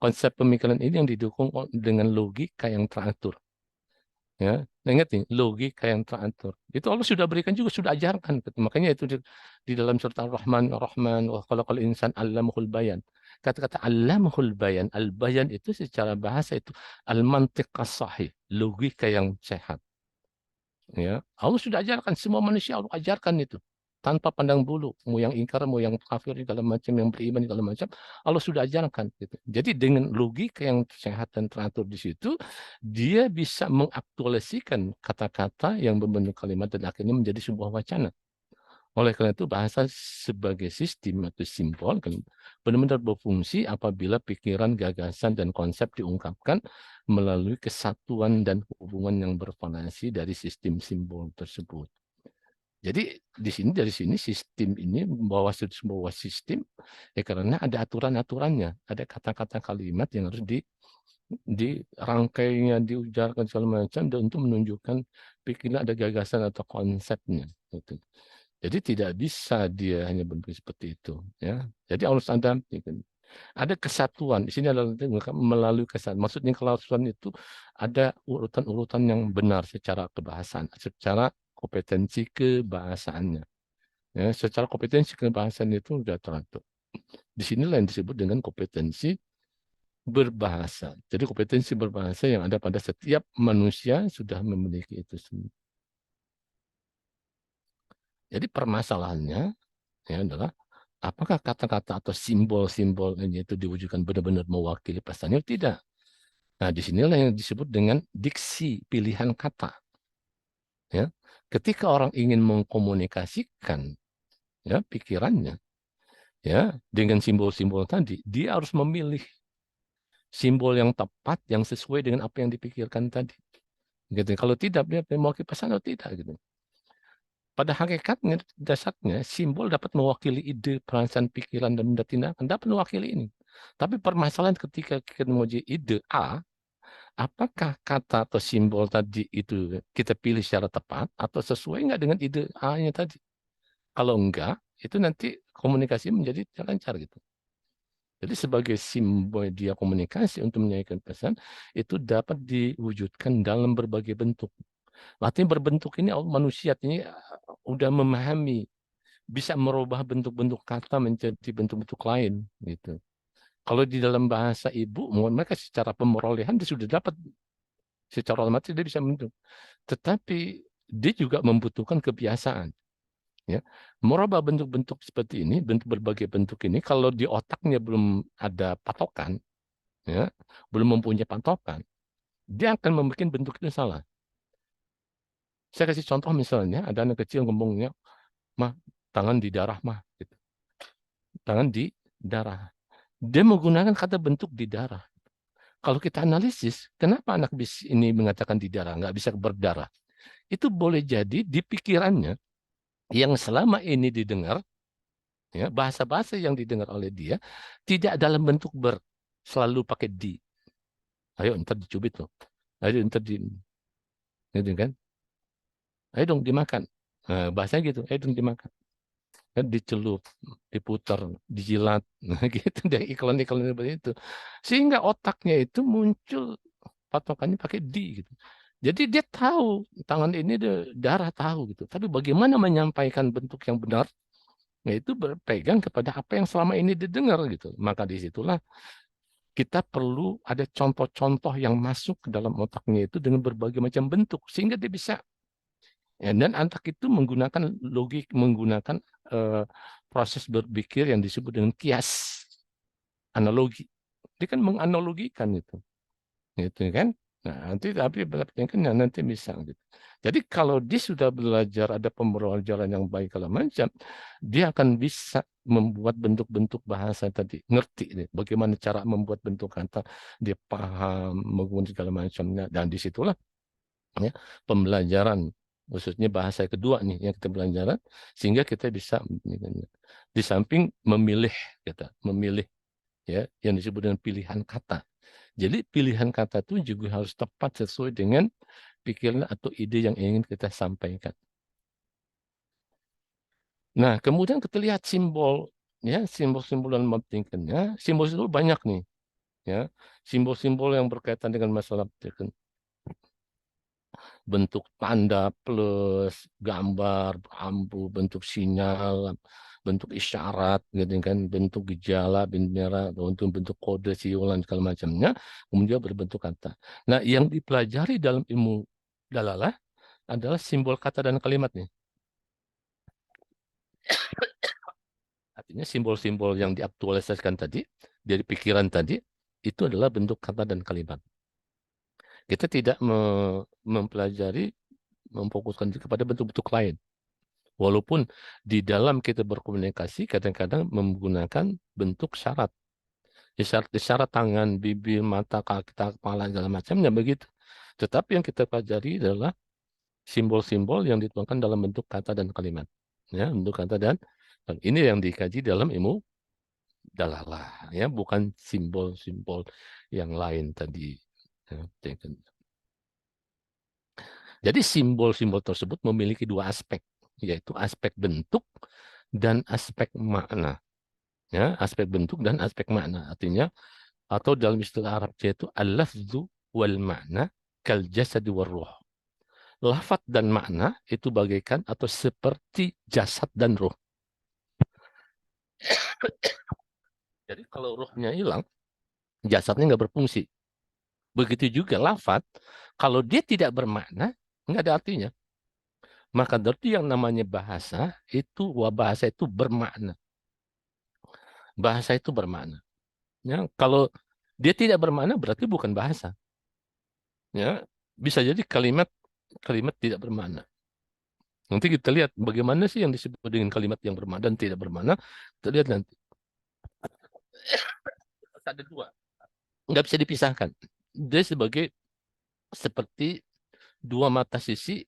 konsep pemikiran ini yang didukung dengan logika yang teratur. Ya, nah, ingat nih, logika yang teratur. Itu Allah sudah berikan juga, sudah ajarkan. Makanya itu di dalam surat Ar-Rahman, Ar-Rahman, wa khalaqal insan 'allamahul bayan. Kata-kata 'allamahul bayan, al-bayan itu secara bahasa itu al-mantiq as-sahih, logika yang sehat. Ya, Allah sudah ajarkan semua manusia Allah ajarkan itu tanpa pandang bulu, mau yang ingkar, mau yang kafir segala macam, yang beriman segala macam, Allah sudah ajarkan gitu. Jadi dengan logika yang sehat dan teratur di situ, dia bisa mengaktualisasikan kata-kata yang berbentuk kalimat dan akhirnya menjadi sebuah wacana. Oleh karena itu bahasa sebagai sistem atau simbol kan benar-benar berfungsi apabila pikiran, gagasan, dan konsep diungkapkan melalui kesatuan dan hubungan yang bervariasi dari sistem simbol tersebut. Jadi dari sini sistem ini membawa sebuah sistem ya karena ada aturan-aturannya, ada kata-kata kalimat yang harus dirangkainya, diujarkan segala macam dan untuk menunjukkan pikiran ada gagasan atau konsepnya. Gitu. Jadi tidak bisa dia hanya berpikir seperti itu, ya. Jadi harus ada kesatuan. Di sini adalah melalui kesatuan. Maksudnya kesatuan itu ada urutan-urutan yang benar secara kebahasaan, secara kompetensi kebahasaannya. Ya, secara kompetensi kebahasaan itu sudah teratur. Di sinilah yang disebut dengan kompetensi berbahasa. Jadi kompetensi berbahasa yang ada pada setiap manusia sudah memiliki itu semua. Jadi permasalahannya ya adalah apakah kata-kata atau simbol-simbol ini itu diwujudkan benar-benar mewakili pesannya? Tidak. Nah, disinilah yang disebut dengan diksi pilihan kata. Ya, ketika orang ingin mengkomunikasikan ya pikirannya, ya dengan simbol-simbol tadi, dia harus memilih simbol yang tepat yang sesuai dengan apa yang dipikirkan tadi. Gitu. Kalau tidak, dia mewakili pesan atau tidak gitu. Pada hakikatnya, dasarnya, simbol dapat mewakili ide, perasaan, pikiran, dan benda tindakan. Dapat mewakili ini. Tapi permasalahan ketika kita menguji ide A, apakah kata atau simbol tadi itu kita pilih secara tepat atau sesuai nggak dengan ide A-nya tadi? Kalau enggak, itu nanti komunikasi menjadi lancar gitu. Jadi sebagai simbol dia komunikasi untuk menyampaikan pesan, itu dapat diwujudkan dalam berbagai bentuk. Artinya berbentuk ini manusia ini udah memahami bisa merubah bentuk-bentuk kata menjadi bentuk-bentuk lain gitu. Kalau di dalam bahasa ibu, mereka secara pemerolehan dia sudah dapat secara otomatis dia bisa bentuk. Tetapi dia juga membutuhkan kebiasaan. Ya, merubah bentuk-bentuk seperti ini, berbagai bentuk ini, kalau di otaknya belum ada patokan, ya, belum mempunyai patokan, dia akan membuat bentuk itu salah. Saya kasih contoh misalnya, ada anak kecil ngomongnya, mah, tangan di darah, mah. Gitu. Tangan di darah. Dia menggunakan kata bentuk di darah. Kalau kita analisis, kenapa anak bis ini mengatakan di darah, nggak bisa berdarah? Itu boleh jadi di pikirannya yang selama ini didengar, ya, bahasa-bahasa yang didengar oleh dia tidak dalam bentuk ber, selalu pakai di. Ayo ntar dicubit loh. Ayo ntar di, gitu kan? Ayo dong dimakan. Nah, bahasanya gitu. Ayo dong dimakan. Kan dicelup, diputar, dijilat, nah, gitu deh iklan-iklan seperti itu. Sehingga otaknya itu muncul patokannya pakai di gitu. Jadi dia tahu tangan ini darah tahu gitu. Tapi bagaimana menyampaikan bentuk yang benar? Yaitu berpegang kepada apa yang selama ini didengar gitu. Maka disitulah kita perlu ada contoh-contoh yang masuk ke dalam otaknya itu dengan berbagai macam bentuk sehingga dia bisa. Ya, dan anak itu menggunakan logik, menggunakan proses berpikir yang disebut dengan kias, analogi. Dia kan menganalogikan itu, gitu kan? Nah, nanti tapi kan nanti bisa gitu. Jadi kalau dia sudah belajar ada pembelajaran yang baik kalau macam, dia akan bisa membuat bentuk-bentuk bahasa tadi, ngerti nih, bagaimana cara membuat bentuk kata, dia paham menggunakan segala macamnya, dan disitulah ya, pembelajaran khususnya bahasa kedua nih yang kita belajar sehingga kita bisa di samping memilih memilih ya yang disebut dengan pilihan kata. Jadi pilihan kata itu juga harus tepat sesuai dengan pikiran atau ide yang ingin kita sampaikan. Nah, kemudian kita lihat simbol ya, simbol-simbol dan pentingnya. Simbol-simbol banyak nih ya. Simbol-simbol yang berkaitan dengan masalah bentuk tanda plus, gambar, ambu, bentuk sinyal, bentuk isyarat, gitu kan, bentuk gejala, bendera, untuk bentuk kode, siulan, segala macamnya, kemudian berbentuk kata. Nah, yang dipelajari dalam ilmu dalalah adalah simbol kata dan kalimat nih. Artinya simbol-simbol yang diaktualisasikan tadi, dari pikiran tadi, itu adalah bentuk kata dan kalimat. Kita tidak mempelajari, memfokuskan kepada bentuk-bentuk lain. Walaupun di dalam kita berkomunikasi kadang-kadang menggunakan bentuk syarat. Isyarat tangan, bibir, mata, kaki, kepala, segala macamnya begitu. Tetapi yang kita pelajari adalah simbol-simbol yang dituangkan dalam bentuk kata dan kalimat. Ya, bentuk kata dan ini yang dikaji dalam ilmu dalalah, ya, bukan simbol-simbol yang lain tadi. Ya, jadi simbol-simbol tersebut memiliki dua aspek, yaitu aspek bentuk dan aspek makna. Ya, aspek bentuk dan aspek makna. Artinya, atau dalam istilah Arab yaitu al-lafzu wal makna kal jasad wal ruh. Lafaz dan makna itu bagaikan atau seperti jasad dan ruh. Jadi kalau ruhnya hilang, jasadnya nggak berfungsi. Begitu juga lafaz, kalau dia tidak bermakna, nggak ada artinya. Maka berarti yang namanya bahasa itu bermakna. Bahasa itu bermakna. Ya, kalau dia tidak bermakna berarti bukan bahasa. Ya, bisa jadi kalimat tidak bermakna. Nanti kita lihat bagaimana sih yang disebut dengan kalimat yang bermakna dan tidak bermakna. Kita lihat nanti. Ada dua. Nggak bisa dipisahkan. Dia seperti dua mata sisi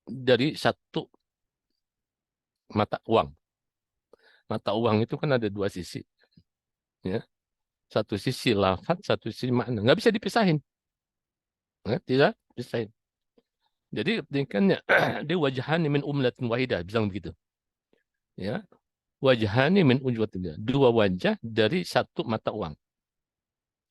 dari satu mata uang. Mata uang itu kan ada dua sisi. Ya. Satu sisi lafaz, satu sisi makna. Nggak bisa dipisahin. Ya, tidak dipisahin. Jadi tingkatnya dia wajahani min umlatin wahidah, bilang begitu. Ya. Wajahani min ujwatin. Dua wajah dari satu mata uang.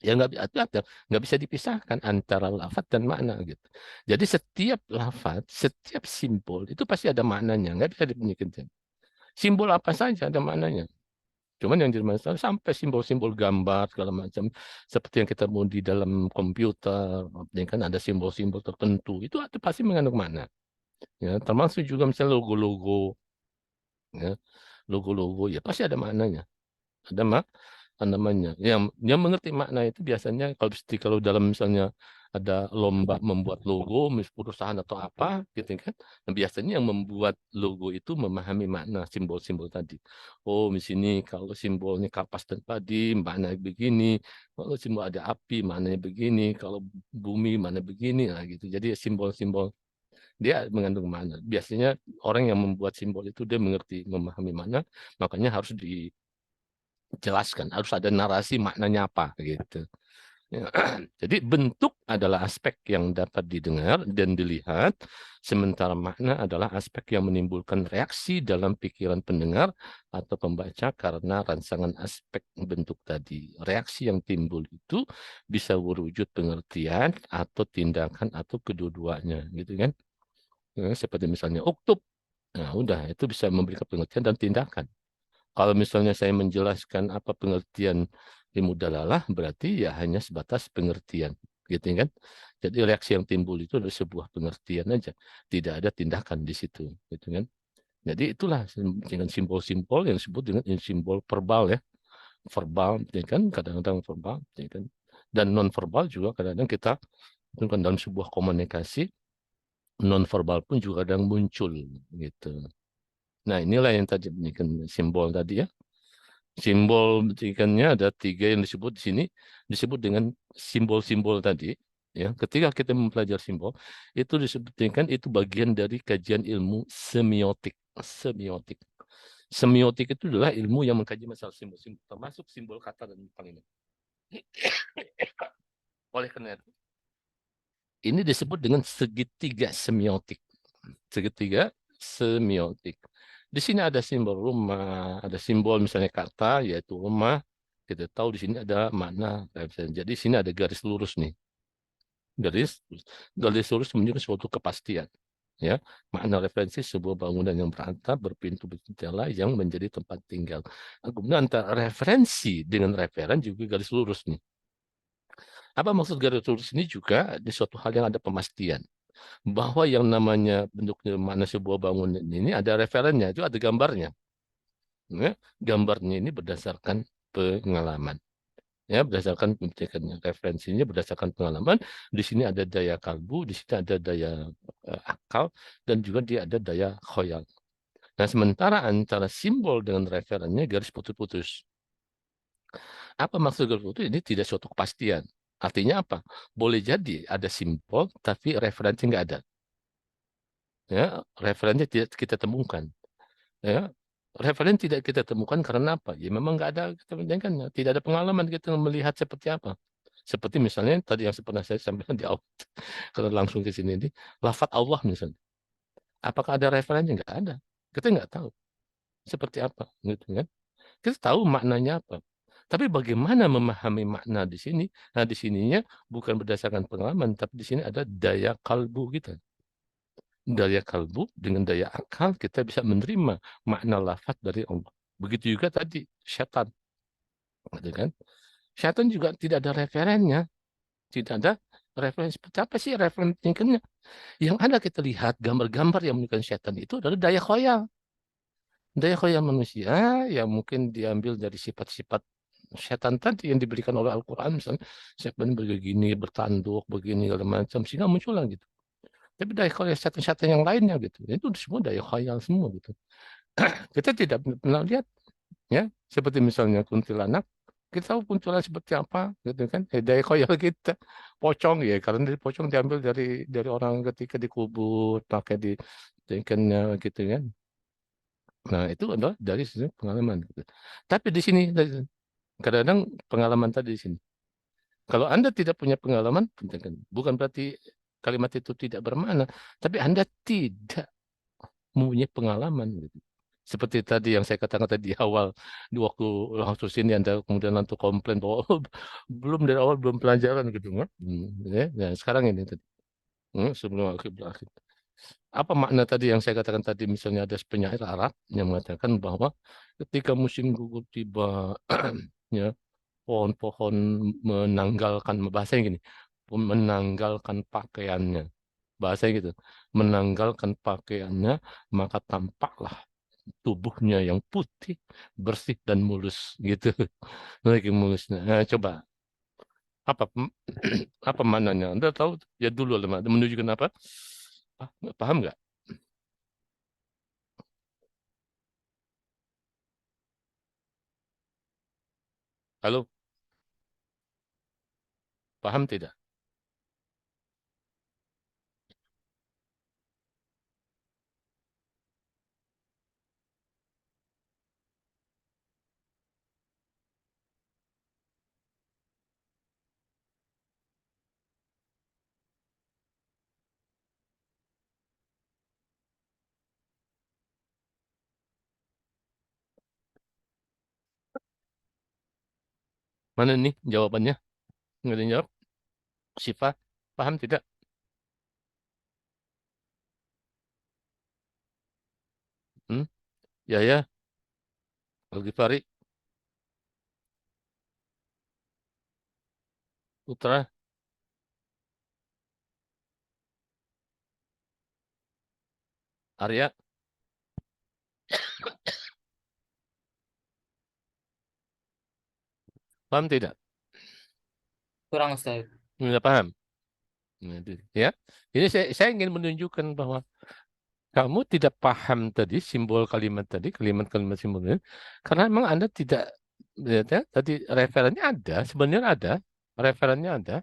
Ya nggak bisa dipisahkan antara lafaz dan makna gitu. Jadi setiap lafaz, setiap simbol itu pasti ada maknanya, nggak bisa dipunyikan. Simbol apa saja ada maknanya. Cuman yang jadi masalah sampai simbol-simbol gambar segala macam seperti yang kita mau di dalam komputer, kan ada simbol-simbol tertentu itu pasti mengandung makna. Ya, termasuk juga misalnya logo-logo ya, logo-logo ya pasti ada maknanya, ada namanya. Yang mengerti makna itu biasanya kalau dalam misalnya ada lomba membuat logo, perusahaan atau apa, gitu kan. Nah, biasanya yang membuat logo itu memahami makna simbol-simbol tadi. Oh, di sini kalau simbolnya kapas dan padi, maknanya begini. Kalau simbol ada api, maknanya begini. Kalau bumi, mana begini. Nah, gitu. Jadi simbol-simbol dia mengandung makna. Biasanya orang yang membuat simbol itu dia mengerti, memahami makna, makanya harus dijelaskan, harus ada narasi maknanya apa gitu. Ya. Jadi bentuk adalah aspek yang dapat didengar dan dilihat, sementara makna adalah aspek yang menimbulkan reaksi dalam pikiran pendengar atau pembaca karena rangsangan aspek bentuk tadi. Reaksi yang timbul itu bisa berwujud pengertian atau tindakan atau kedua-duanya, gitu kan? Ya, seperti misalnya uktub. Nah, udah itu bisa memberikan pengertian dan tindakan. Kalau misalnya saya menjelaskan apa pengertian ilmu dalalah, berarti ya hanya sebatas pengertian, gitu kan? Jadi reaksi yang timbul itu adalah sebuah pengertian aja, tidak ada tindakan di situ, gitu kan? Jadi itulah dengan simbol-simbol yang disebut dengan simbol verbal ya, verbal, ya kan? Kadang-kadang verbal, ya kan? Dan non verbal juga kadang-kadang kita itu kan dalam sebuah komunikasi non verbal pun juga kadang muncul, gitu. Nah inilah yang tadi kan simbol tadi ya. Simbol ikannya ada 3 yang disebut di sini, disebut dengan simbol-simbol tadi. Ya, ketika kita mempelajari simbol, itu disebutkan itu bagian dari kajian ilmu semiotik. Semiotik. Semiotik itu adalah ilmu yang mengkaji masalah simbol-simbol, termasuk simbol kata dan kalimat. Oleh karena itu, ini disebut dengan segitiga semiotik. Segitiga semiotik. Di sini ada simbol rumah, ada simbol misalnya kata yaitu rumah. Kita tahu di sini ada makna referensi. Jadi di sini ada garis lurus nih. Garis lurus menunjukkan suatu kepastian. Ya, makna referensi sebuah bangunan yang beratap, berpintu, berjendela yang menjadi tempat tinggal. Nah, kemudian antara referensi dengan referen juga garis lurus nih. Apa maksud garis lurus ini juga di suatu hal yang ada pemastian bahwa yang namanya bentuk mana sebuah bangunan ini ada referennya, itu ada gambarnya. Ya, gambarnya ini berdasarkan pengalaman. Ya, berdasarkan pembicaraan referensinya berdasarkan pengalaman. Di sini ada daya kalbu, di sini ada daya akal, dan juga dia ada daya khoyal. Nah, sementara antara simbol dengan referennya garis putus-putus. Apa maksud garis putus? Ini tidak suatu kepastian. Artinya apa? Boleh jadi ada simbol, tapi referensi nggak ada. Ya, referensi tidak kita temukan. Ya, referen tidak kita temukan karena apa? Ya memang nggak ada kita kan tidak ada pengalaman kita melihat seperti apa. Seperti misalnya tadi yang pernah saya sampaikan di awal, kalau langsung ke sini ini, lafaz Allah misalnya. Apakah ada referensinya? Nggak ada. Kita nggak tahu seperti apa, gitu kan? Kita tahu maknanya apa. Tapi bagaimana memahami makna di sini? Nah, di sininya bukan berdasarkan pengalaman, tapi di sini ada daya kalbu kita. Daya kalbu dengan daya akal kita bisa menerima makna lafaz dari Allah. Begitu juga tadi syaitan, gitu kan? Syaitan juga tidak ada referennya, tidak ada referensi. Apa sih referensinya? Yang ada kita lihat gambar-gambar yang menunjukkan syaitan itu adalah daya khoyal. Daya khoyal manusia yang mungkin diambil dari sifat-sifat syaitan tadi yang diberikan oleh Al-Quran, misalnya syaitan begini, bertanduk, begini, segala macam, sehingga muncullah gitu. Tapi daya khoyal syaitan-syaitan yang lainnya gitu, itu semua daya khoyal semua gitu. Kita tidak pernah lihat, ya, seperti misalnya kuntilanak, kita tahu kuntilanak seperti apa, gitu kan? Daya khoyal kita, pocong ya, karena dari pocong diambil dari orang ketika dikubur, pakai di ikannya, gitu kan? Nah itu adalah dari sisi pengalaman. Gitu. Tapi di sini kadang-kadang pengalaman tadi di sini. Kalau Anda tidak punya pengalaman, bukan berarti kalimat itu tidak bermakna, tapi Anda tidak mempunyai pengalaman. Gitu. Seperti tadi yang saya katakan tadi di awal, di waktu langsung sini Anda kemudian langsung komplain bahwa belum dari awal belum pelajaran gitu kan. Ya, nah, sekarang ini tadi. Sebelum akhir. Apa makna tadi yang saya katakan tadi misalnya ada penyair Arab yang mengatakan bahwa ketika musim gugur tiba ya pohon-pohon menanggalkan bahasanya gini menanggalkan pakaiannya bahasanya gitu menanggalkan pakaiannya maka tampaklah tubuhnya yang putih, bersih dan mulus gitu. Lagi mulus. Nah, coba apa apa maknanya? Anda tahu ya dulu lah menunjukkan apa? Ah, paham nggak? Halo, paham tidak? Mana nih jawabannya? Nggak ada yang jawab. Syifa, paham tidak? Hmm? Ya ya, Al-Ghifari, Putra, Arya, paham tidak? Kurang Ustaz. Nggak paham. Nah, itu, ya, ini saya ingin menunjukkan bahwa kamu tidak paham tadi simbol kalimat tadi, kalimat-kalimat simbolnya, karena memang Anda tidak lihat ya, tadi referennya ada, sebenarnya ada, referennya ada,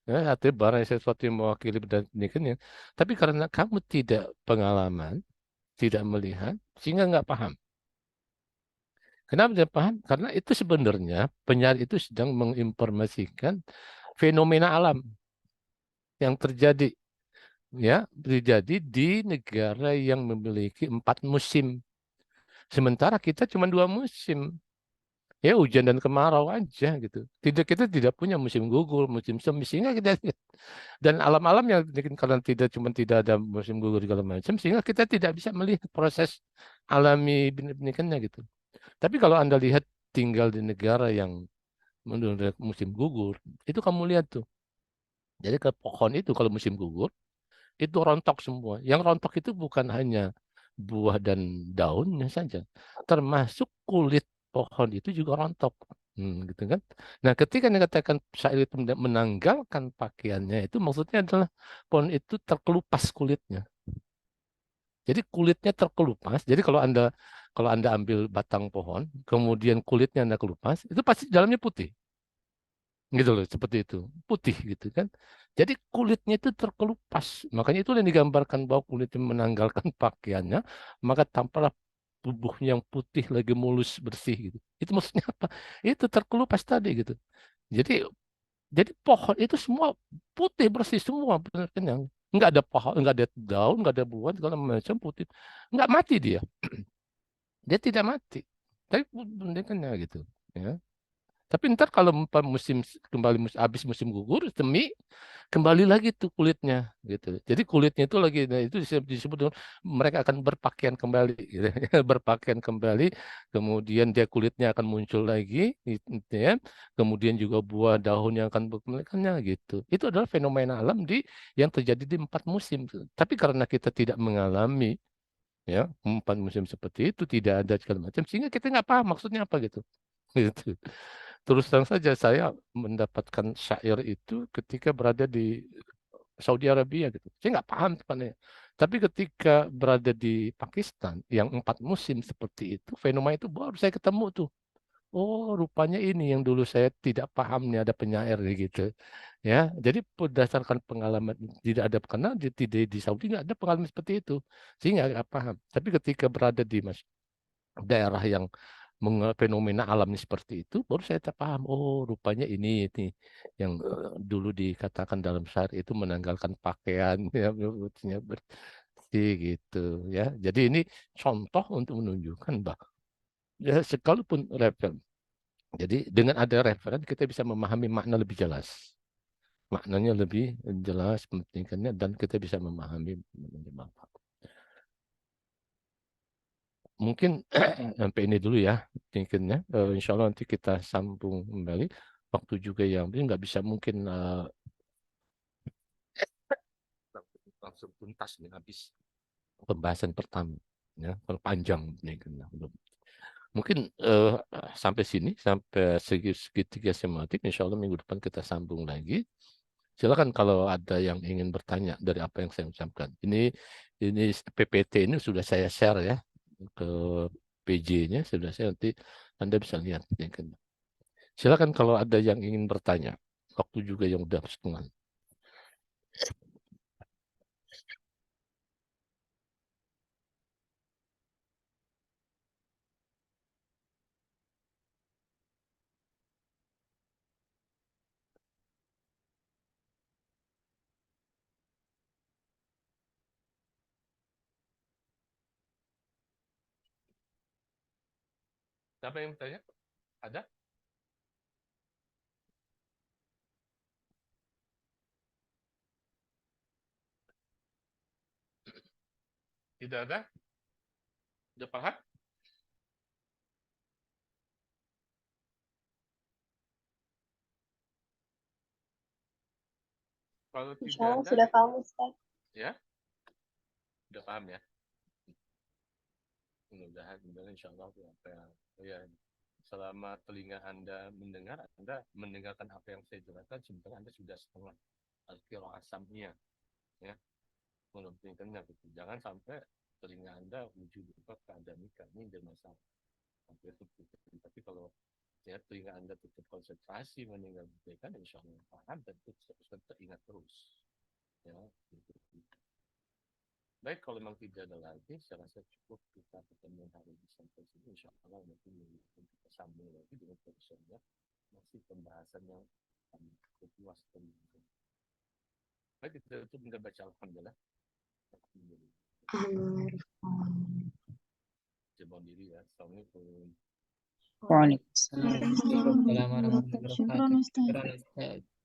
ya, artinya barang sesuatu yang mewakili dan demikian ya. Tapi karena kamu tidak pengalaman, tidak melihat, sehingga nggak paham. Kenapa tidak paham? Karena itu sebenarnya penyair itu sedang menginformasikan fenomena alam yang terjadi, ya, terjadi di negara yang memiliki 4 musim. Sementara kita cuma 2 musim. Ya hujan dan kemarau aja gitu. Kita tidak punya musim gugur, musim semi, sehingga kita dan alam-alam yang mungkin karena tidak ada musim gugur segala macam, sehingga kita tidak bisa melihat proses alami benih-benihnya gitu. Tapi kalau Anda lihat tinggal di negara yang menurut musim gugur, itu kamu lihat tuh. Jadi ke pohon itu kalau musim gugur itu rontok semua. Yang rontok itu bukan hanya buah dan daunnya saja, termasuk kulit pohon itu juga rontok. Gitu kan. Nah, ketika dikatakan syair itu menanggalkan pakaiannya, itu maksudnya adalah pohon itu terkelupas kulitnya. Jadi kulitnya terkelupas. Jadi kalau Anda ambil batang pohon, kemudian kulitnya Anda kelupas, itu pasti dalamnya putih. Gitu loh, seperti itu, putih gitu kan. Jadi kulitnya itu terkelupas, makanya itu yang digambarkan bahwa kulitnya menanggalkan pakaiannya, maka tampaklah tubuhnya yang putih lagi mulus bersih gitu. Itu maksudnya apa? Itu terkelupas tadi gitu. Jadi jadi pohon itu semua putih bersih semua, benar kenyang, nggak ada pohon, nggak ada daun, nggak ada buah segala macam putih, nggak mati dia tidak mati, tapi bentuknya gitu ya. Tapi ntar kalau kembali habis musim gugur, semi, kembali lagi tuh kulitnya gitu. Jadi kulitnya itu lagi, nah itu disebut dengan mereka akan berpakaian kembali, gitu. Berpakaian kembali, kemudian dia kulitnya akan muncul lagi, gitu ya. Kemudian juga buah daun yang akan berkembangnya gitu. Itu adalah fenomena alam yang terjadi di 4 musim. Tapi karena kita tidak mengalami ya 4 musim seperti itu, tidak ada segala macam, sehingga kita nggak paham maksudnya apa gitu. Gitu. Terus terang saja saya mendapatkan syair itu ketika berada di Saudi Arabia gitu. Saya nggak paham sebenarnya. Tapi ketika berada di Pakistan yang 4 musim seperti itu, fenomena itu baru saya ketemu tuh. Oh, rupanya ini yang dulu saya tidak paham nih ada penyair gitu. Ya, jadi berdasarkan pengalaman tidak ada karena di Saudi nggak ada pengalaman seperti itu, sehingga nggak paham. Tapi ketika berada di daerah yang fenomena alamnya seperti itu, baru saya tak paham. Oh, rupanya ini yang dulu dikatakan dalam syair itu menanggalkan pakaian, ya, rambutnya bersih gitu, ya. Jadi ini contoh untuk menunjukkan bahwa ya, sekalipun referen. Jadi dengan ada referen kita bisa memahami makna lebih jelas. Maknanya lebih jelas pentingkannya dan kita bisa memahami manfaat. Mungkin sampai ini dulu ya, mungkinnya. Insya Allah nanti kita sambung kembali. Waktu juga yang ini nggak bisa mungkin langsung tuntas nih habis pembahasan pertama. Ya, perpanjang nih belum. Mungkin sampai sini, sampai segitiga semiotik, insya Allah minggu depan kita sambung lagi. Silakan kalau ada yang ingin bertanya dari apa yang saya ucapkan. Ini PPT ini sudah saya share ya ke PJ-nya, sudah saya nanti Anda bisa lihat. Silakan kalau ada yang ingin bertanya. Waktu juga yang udah setengah. Siapa yang bertanya? Ada? Tidak ada? Sudah paham? Kalau Insya tidak Allah ada, sudah paham Ustaz. ya? Sudah paham ya? Mudah-mudahan insya Allah ya, selama telinga Anda mendengar, Anda mendengarkan apa yang saya jelaskan, sebenarnya Anda sudah setengah al-qira'ah ya. Menurutnya gitu. Jangan sampai telinga Anda menuju ke keadaan ini dan masalah. Tapi kalau ya telinga Anda tetap konsentrasi mendengarkan, insya Allah paham dan tetap teringat terus. Ya, gitu. Baik, kalau memang tidak ada lagi, saya rasa cukup kita ketemu hari ini sampai sini. Insya Allah nanti kita sambung lagi dengan profesornya. Masih pembahasan yang cukup luas. Baik, kita tutup dengan baca Alhamdulillah. Coba diri ya. Assalamualaikum. Waalaikumsalam. Waalaikumsalam warahmatullahi Warahmatullahi wabarakatuh. wabarakatuh. Syukran, Ustaz.